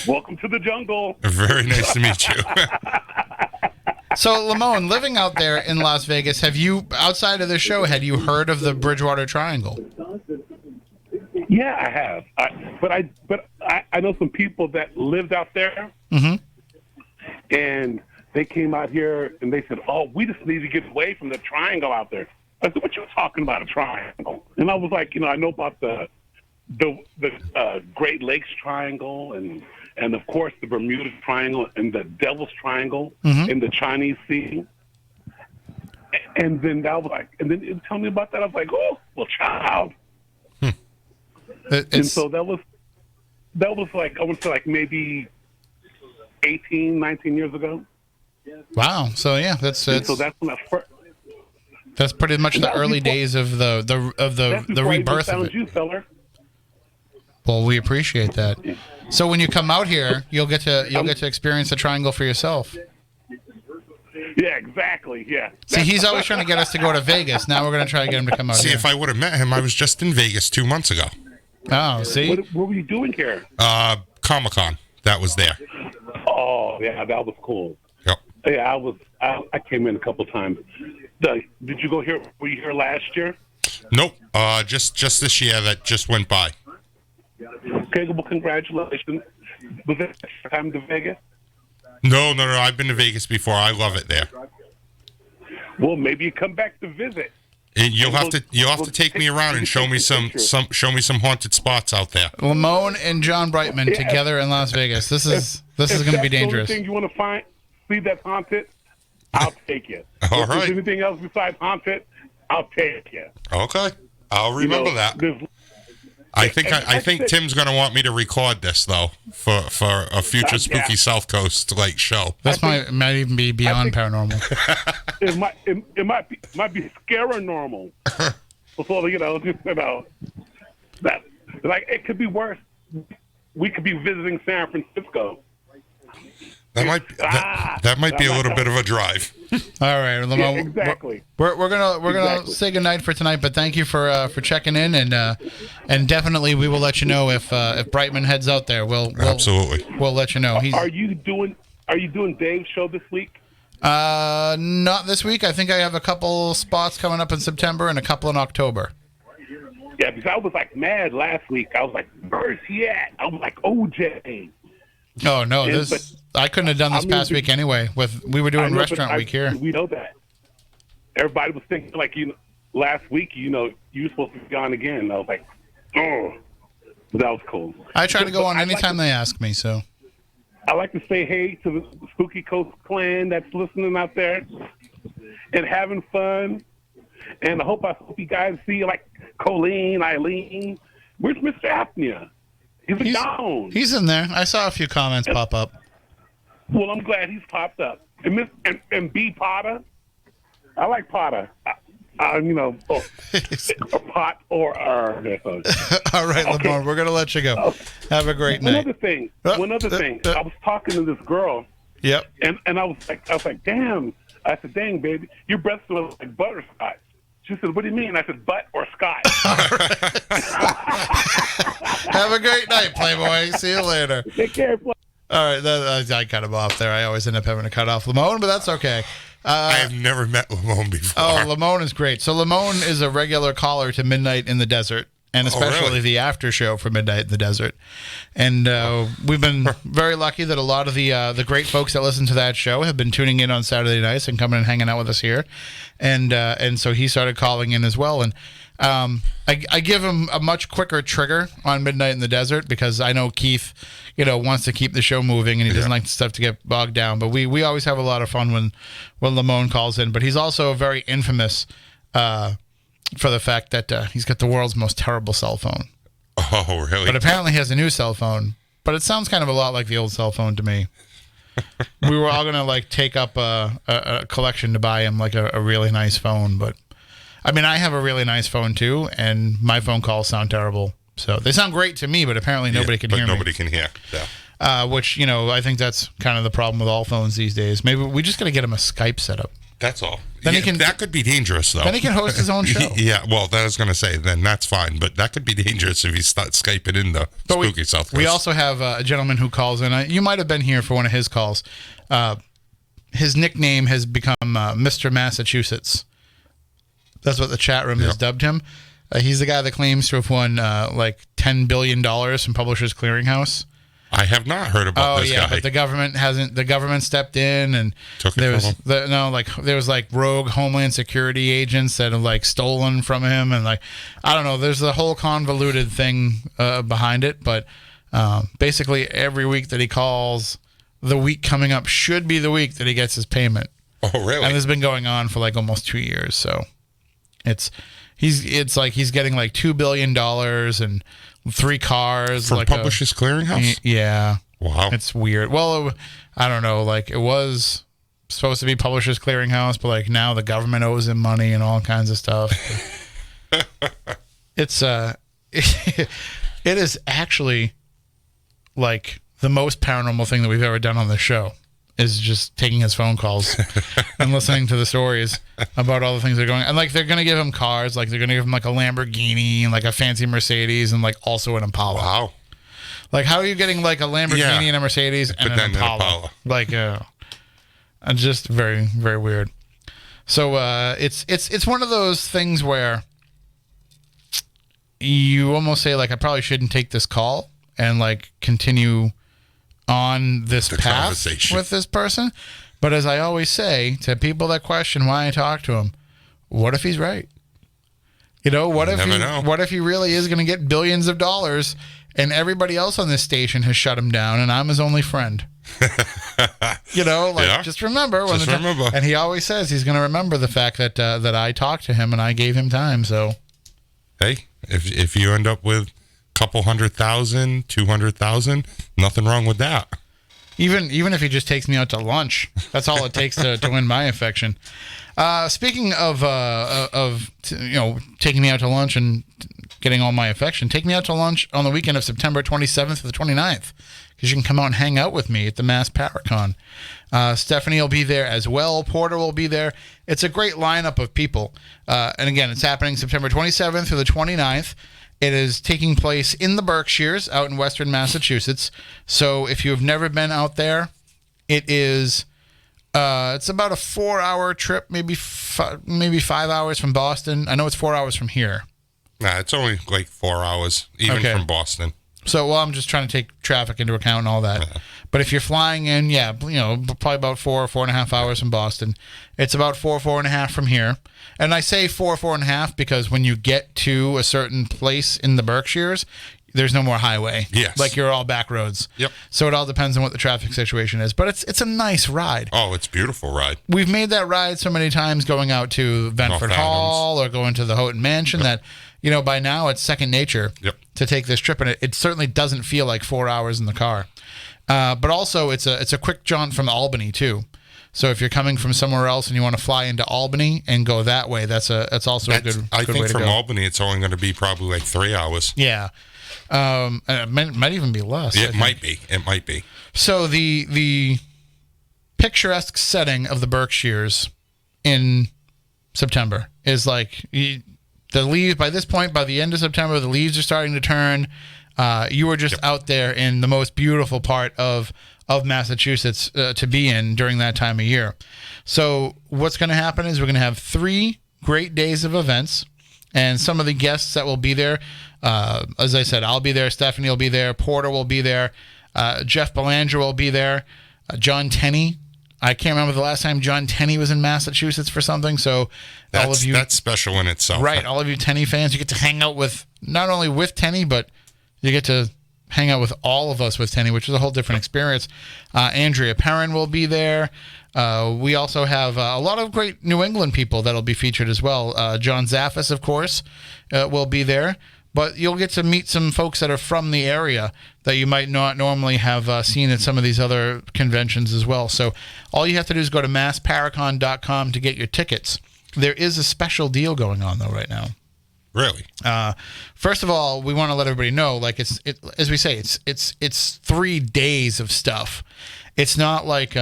S5: Welcome to the jungle.
S3: Very nice to meet you.
S1: So, Lamone, living out there in Las Vegas, have you, outside of the show, had you heard of the Bridgewater Triangle?
S5: Yeah, I have. But I know some people that lived out there, and they came out here and they said, "Oh, we just need to get away from the triangle out there." I said, "What you talking about, a triangle?" And I was like, I know about the Great Lakes Triangle and of course the Bermuda Triangle and the Devil's Triangle in the Chinese Sea. And then that was like, and then it tell me about that. I was like, oh, well, child. And so that was like, I would say like maybe 18, 19 years ago.
S1: Wow. So yeah, that's
S5: So that's when I first.
S1: That's pretty much the
S5: That was
S1: early
S5: before-
S1: days of the
S5: That's before I even
S1: rebirth of
S5: found
S1: it.
S5: you, feller.
S1: Well, we appreciate that. So when you come out here, you'll get to experience the triangle for yourself.
S5: Yeah, exactly. Yeah.
S1: See, he's always trying to get us to go to Vegas. Now we're going to try to get him to come out
S3: See,
S1: here.
S3: if I would have met him, I was just in Vegas 2 months ago.
S1: Oh, see?
S5: What were you doing here?
S3: Comic-Con. That was there.
S5: Oh, yeah, that was cool.
S3: Yep.
S5: Yeah, I came in a couple times. Did you go here? Were you here last year?
S3: Nope. Just this year that just went by.
S5: Okay, well, congratulations. Was it your time to Vegas?
S3: No. I've been to Vegas before. I love it there.
S5: Well, maybe you come back to visit.
S3: And you'll have to take me around and show me some haunted spots out there.
S1: Lamone and John Brightman together in Las Vegas. This is going to be dangerous.
S5: If that's the only thing you want to see that's haunted, I'll take you.
S3: All
S5: if
S3: right.
S5: there's anything else besides haunted, I'll take you.
S3: Okay. I'll remember that. I think Tim's going to want me to record this though for a future Spooky South Coast like show.
S1: This might even be beyond paranormal.
S5: It might be scary normal. So that like it could be worse. We could be visiting San Francisco.
S3: That might be a little bit of a drive.
S1: All right, Lamone.
S5: Yeah, exactly.
S1: We're gonna say goodnight for tonight, but thank you for checking in, and definitely we will let you know if Brightman heads out there. We'll
S3: Absolutely.
S1: We'll let you know.
S5: Are you doing Dave's show this week?
S1: Not this week. I think I have a couple spots coming up in September and a couple in October.
S5: Yeah, because I was like mad last week. I was like, where's he at? I was like, OJ.
S1: Oh no, I couldn't have done this past week anyway. We were doing restaurant week here.
S5: We know that. Everybody was thinking like last week. You were supposed to be on again. I was like, oh, that was cool.
S1: I try to go on anytime they ask me. So
S5: I like to say hey to the Spooky Coast clan that's listening out there and having fun. And I hope you guys see like Colleen, Eileen. Where's Mr. Apnea? He's down.
S1: He's in there. I saw a few comments pop up.
S5: Well, I'm glad he's popped up. And B. Potter. I like Potter. A pot or
S1: All right,
S5: okay.
S1: Lamone, we're going to let you go. Have a great night.
S5: One other thing. I was talking to this girl.
S1: Yep.
S5: And I was like, damn. I said, dang, baby, your breath smells like butterscotch. She said, what do you mean? I said, butt or scotch.
S1: Have a great night, Playboy. See you later.
S5: Take care, Play.
S1: All right, I cut him off there. I always end up having to cut off Lamone, but that's okay.
S3: I have never met Lamone before.
S1: Oh, Lamone is great. So Lamone is a regular caller to Midnight in the Desert, and especially
S3: really?
S1: the after show for Midnight in the Desert. And we've been very lucky that a lot of the great folks that listen to that show have been tuning in on Saturday nights and coming and hanging out with us here. And so he started calling in as well. And I give him a much quicker trigger on Midnight in the Desert because I know Keith, wants to keep the show moving and he doesn't like stuff to get bogged down. But we always have a lot of fun when Lamone calls in. But he's also very infamous for the fact that he's got the world's most terrible cell phone.
S3: Oh, really?
S1: But apparently he has a new cell phone. But it sounds kind of a lot like the old cell phone to me. We were all going to take up a collection to buy him a really nice phone. But I mean, I have a really nice phone too, and my phone calls sound terrible. So they sound great to me, but apparently nobody can hear me.
S3: Nobody can hear. Yeah.
S1: Which, I think that's kind of the problem with all phones these days. Maybe we just got to get him a Skype set up.
S3: That's all.
S1: Then
S3: that could be dangerous, though.
S1: Then he can host his own show.
S3: Yeah, well, that I was going to say, then that's fine. But that could be dangerous if he starts Skyping in the Spooky South Coast.
S1: We also have a gentleman who calls in. You might have been here for one of his calls. His nickname has become Mr. Massachusetts. That's what the chat room has dubbed him. He's the guy that claims to have won $10 billion from Publishers Clearinghouse.
S3: I have not heard about this guy.
S1: But the government hasn't. The government stepped in and
S3: took it from him.
S1: There was rogue Homeland Security agents that have stolen from him, and I don't know. There's a whole convoluted thing behind it, but basically every week that he calls, the week coming up should be the week that he gets his payment.
S3: Oh, really?
S1: And this has been going on for almost 2 years, so it's It's like he's getting like $2 billion and 3 cars.
S3: From
S1: like
S3: Publishers Clearinghouse?
S1: Yeah.
S3: Wow.
S1: It's weird. Well, I don't know. Like, it was supposed to be Publishers Clearinghouse, but like now the government owes him money and all kinds of stuff. It's it is actually like the most paranormal thing that we've ever done on the show is just taking his phone calls and listening to the stories about all the things that are going on. And like, they're going to give him cars, like they're going to give him like a Lamborghini and like a fancy Mercedes and like also an Impala.
S3: Wow.
S1: Like, how are you getting like a Lamborghini and a Mercedes and an Impala? Like, just very, very weird. So it's one of those things where you almost say like, I probably shouldn't take this call and like continue on this path with this person. But as I always say to people that question why I talk to him, what if he's right? You know, what if he really is going to get billions of dollars and everybody else on this station has shut him down and I'm his only friend? You know, like, just remember. And he always says he's going to remember the fact that that I talked to him and I gave him time. So,
S3: hey, if you end up with couple 100,000, 200,000, nothing wrong with that.
S1: Even if he just takes me out to lunch, that's all it takes to win my affection. Speaking of taking me out to lunch and getting all my affection, take me out to lunch on the weekend of September 27th to the 29th, because you can come out and hang out with me at the Mass Paracon. Stephanie will be there as well. Porter will be there. It's a great lineup of people. And again, it's happening September 27th through the 29th. It is taking place in the Berkshires out in western Massachusetts. So if you have never been out there, it is it's about a 4-hour trip, maybe 5 hours from Boston. I know it's 4 hours from here.
S3: Nah, it's only like 4 hours, even from Boston.
S1: So, well, I'm just trying to take traffic into account and all that. But if you're flying in, probably about 4.5 hours from Boston. It's about 4.5 from here. And I say 4.5 because when you get to a certain place in the Berkshires, there's no more highway.
S3: Yes.
S1: Like, you're all back roads.
S3: Yep.
S1: So it all depends on what the traffic situation is. But it's a nice ride.
S3: Oh, it's a beautiful ride.
S1: We've made that ride so many times going out to Ventford Hall or going to the Houghton Mansion that, by now it's second nature to take this trip. And it certainly doesn't feel like 4 hours in the car. But also, it's a quick jaunt from Albany, too. So if you're coming from somewhere else and you want to fly into Albany and go that way, that's also a good way to go.
S3: I think from Albany, it's only going to be probably like 3 hours.
S1: Yeah. And it might even be less.
S3: It might be.
S1: So the picturesque setting of the Berkshires in September is like the leaves. By this point, by the end of September, the leaves are starting to turn. You were just out there in the most beautiful part of Massachusetts to be in during that time of year. So what's going to happen is we're going to have 3 great days of events, and some of the guests that will be there, as I said, I'll be there, Stephanie will be there, Porter will be there, Jeff Belanger will be there, John Tenney. I can't remember the last time John Tenney was in Massachusetts for something, so all of you...
S3: That's special in itself.
S1: Right, all of you Tenney fans, you get to hang out with, not only with Tenney, but you get to hang out with all of us with Tenney, which is a whole different experience. Andrea Perrin will be there. We also have a lot of great New England people that'll be featured as well. John Zaffis, of course, will be there. But you'll get to meet some folks that are from the area that you might not normally have seen at some of these other conventions as well. So all you have to do is go to massparacon.com to get your tickets. There is a special deal going on, though, right now.
S3: Really?
S1: First of all, we want to let everybody know, like, as we say, it's 3 days of stuff. It's not like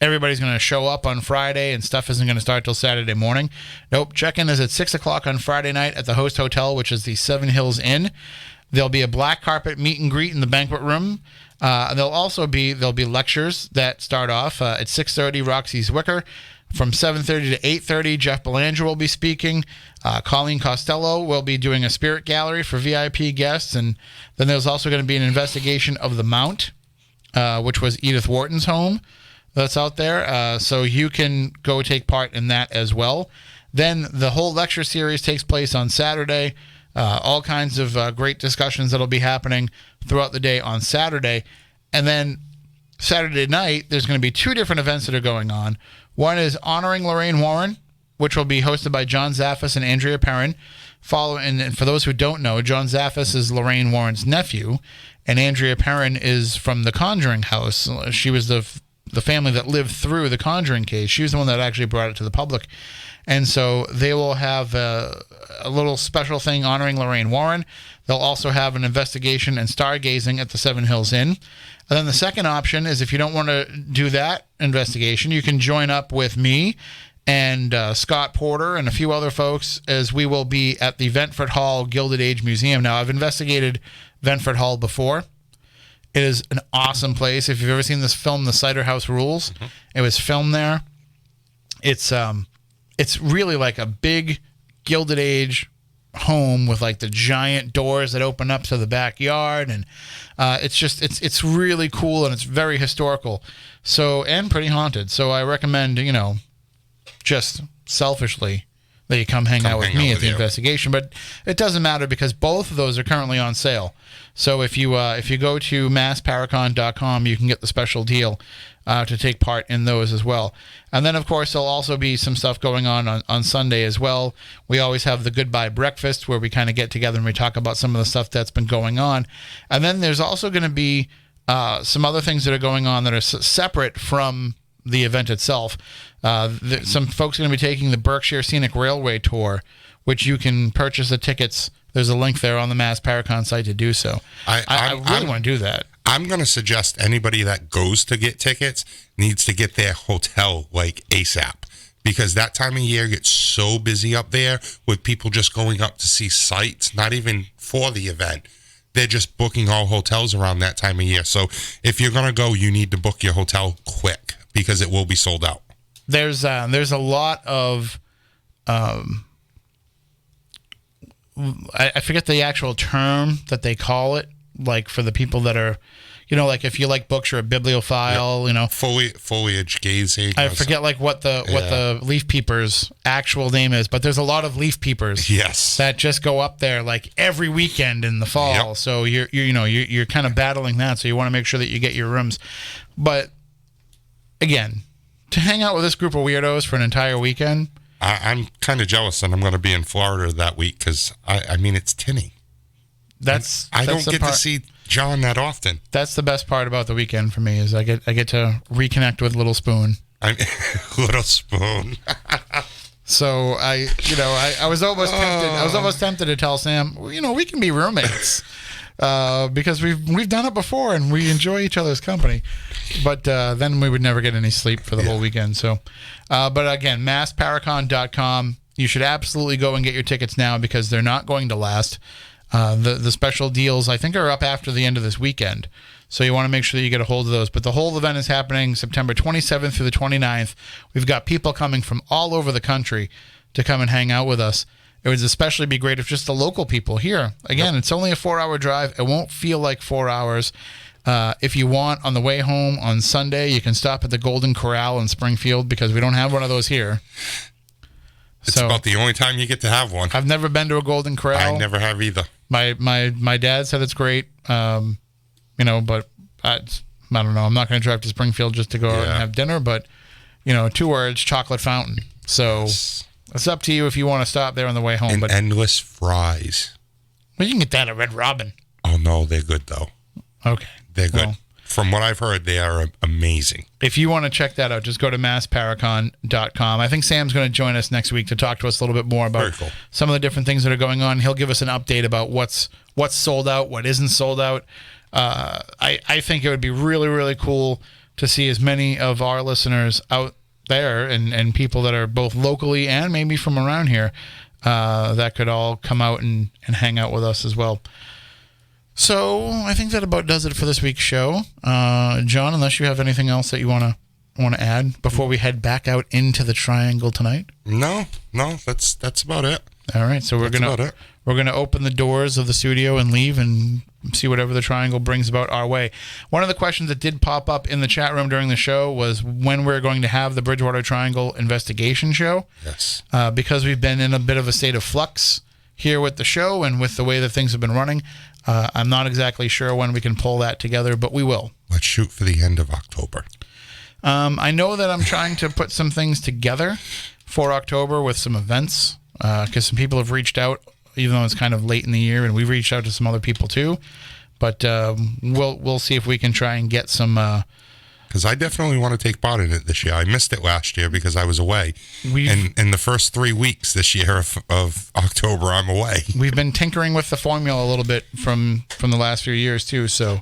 S1: everybody's going to show up on Friday and stuff isn't going to start till Saturday morning. Nope. Check-in is at 6 o'clock on Friday night at the Host Hotel, which is the Seven Hills Inn. There'll be a black carpet meet and greet in the banquet room. There'll be lectures that start off at 6:30, Roxy's Wicker. From 7:30 to 8:30, Jeff Belanger will be speaking. Colleen Costello will be doing a spirit gallery for VIP guests. And then there's also going to be an investigation of the Mount, which was Edith Wharton's home that's out there. So you can go take part in that as well. Then the whole lecture series takes place on Saturday. All kinds of great discussions that'll be happening throughout the day on Saturday. And then Saturday night, there's going to be 2 different events that are going on. One is Honoring Lorraine Warren, which will be hosted by John Zaffis and Andrea Perrin. And for those who don't know, John Zaffis is Lorraine Warren's nephew, and Andrea Perrin is from the Conjuring house. She was the family that lived through the Conjuring case. She was the one that actually brought it to the public. And so they will have a little special thing honoring Lorraine Warren. They'll also have an investigation and stargazing at the Seven Hills Inn. And then the second option is if you don't want to do that investigation, you can join up with me and Scott Porter and a few other folks as we will be at the Ventford Hall Gilded Age Museum. Now, I've investigated Ventford Hall before. It is an awesome place. If you've ever seen this film, The Cider House Rules, it was filmed there. It's really like a big Gilded Age home with like the giant doors that open up to the backyard, and it's really cool, and it's very historical, and pretty haunted. So I recommend, just selfishly, that you come hang out with me at the investigation. But it doesn't matter because both of those are currently on sale. So if you go to massparacon.com, you can get the special deal to take part in those as well. And then, of course, there'll also be some stuff going on Sunday as well. We always have the Goodbye Breakfast where we kind of get together and we talk about some of the stuff that's been going on. And then there's also going to be some other things that are going on that are separate from the event itself. Some folks are going to be taking the Berkshire Scenic Railway Tour, which you can purchase the tickets. There's a link there on the Mass Paracon site to do so. I really want to do that.
S3: I'm going to suggest anybody that goes to get tickets needs to get their hotel like ASAP, because that time of year gets so busy up there with people just going up to see sights, not even for the event. They're just booking all hotels around that time of year. So if you're going to go, you need to book your hotel quick because it will be sold out.
S1: There's a lot of I forget the actual term that they call it, like for the people that are, like if you like books, you're a bibliophile,
S3: Foliage gazing.
S1: I forget like what the leaf peepers actual name is, but there's a lot of leaf peepers.
S3: Yes.
S1: That just go up there like every weekend in the fall. Yep. So you're kind of battling that. So you want to make sure that you get your rooms. But again, to hang out with this group of weirdos for an entire weekend.
S3: I'm kind of jealous that I'm going to be in Florida that week because it's tinny. I don't get to see John that often. That's
S1: the best part about the weekend for me is I get to reconnect with Little Spoon.
S3: Little Spoon.
S1: So I was almost tempted. I was almost tempted to tell Sam, we can be roommates because we've done it before and we enjoy each other's company. But then we would never get any sleep for the whole weekend. So, but again, massparacon.com. You should absolutely go and get your tickets now because they're not going to last. The special deals, I think, are up after the end of this weekend. So you want to make sure that you get a hold of those. But the whole event is happening September 27th through the 29th. We've got people coming from all over the country to come and hang out with us. It would especially be great if just the local people here. Again, It's only a 4-hour drive. It won't feel like 4 hours. If you want, on the way home on Sunday, you can stop at the Golden Corral in Springfield because we don't have one of those here.
S3: It's about the only time you get to have one.
S1: I've never been to a Golden Corral.
S3: I never have either.
S1: My dad said it's great, but I don't know. I'm not going to drive to Springfield just to go out and have dinner, but, 2 words, chocolate fountain. So it's up to you if you want to stop there on the way home.
S3: And endless fries.
S1: Well, you can get that at Red Robin.
S3: Oh, no, they're good, though.
S1: Okay.
S3: They're good. Well, from what I've heard, they are amazing.
S1: If you want to check that out, just go to massparacon.com. I think Sam's going to join us next week to talk to us a little bit more about some of the different things that are going on. He'll give us an update about what's sold out, what isn't sold out. I think it would be really, really cool to see as many of our listeners out there and people that are both locally and maybe from around here that could all come out and hang out with us as well. So I think that about does it for this week's show. John, unless you have anything else that you want to add before we head back out into the Triangle tonight?
S3: No, that's about it.
S1: All right, so we're gonna open the doors of the studio and leave and see whatever the Triangle brings about our way. One of the questions that did pop up in the chat room during the show was when we're going to have the Bridgewater Triangle investigation show.
S3: Yes.
S1: Because we've been in a bit of a state of flux here with the show and with the way that things have been running. I'm not exactly sure when we can pull that together, but we will.
S3: Let's shoot for the end of October.
S1: I know that I'm trying to put some things together for October with some events, because some people have reached out, even though it's kind of late in the year, and we've reached out to some other people too. But we'll see if we can try and get some.
S3: Because I definitely want to take part in it this year. I missed it last year because I was away. And in the first 3 weeks this year of October, I'm away.
S1: We've been tinkering with the formula a little bit from the last few years too. So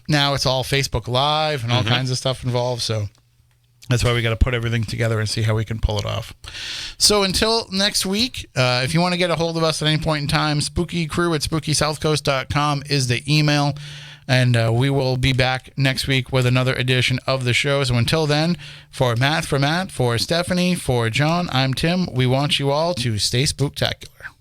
S1: now it's all Facebook Live and all kinds of stuff involved. So that's why we got to put everything together and see how we can pull it off. So until next week, if you want to get a hold of us at any point in time, spookycrew@spookysouthcoast.com is the email. And we will be back next week with another edition of the show. So until then, for Matt, for Stephanie, for John, I'm Tim. We want you all to stay spooktacular.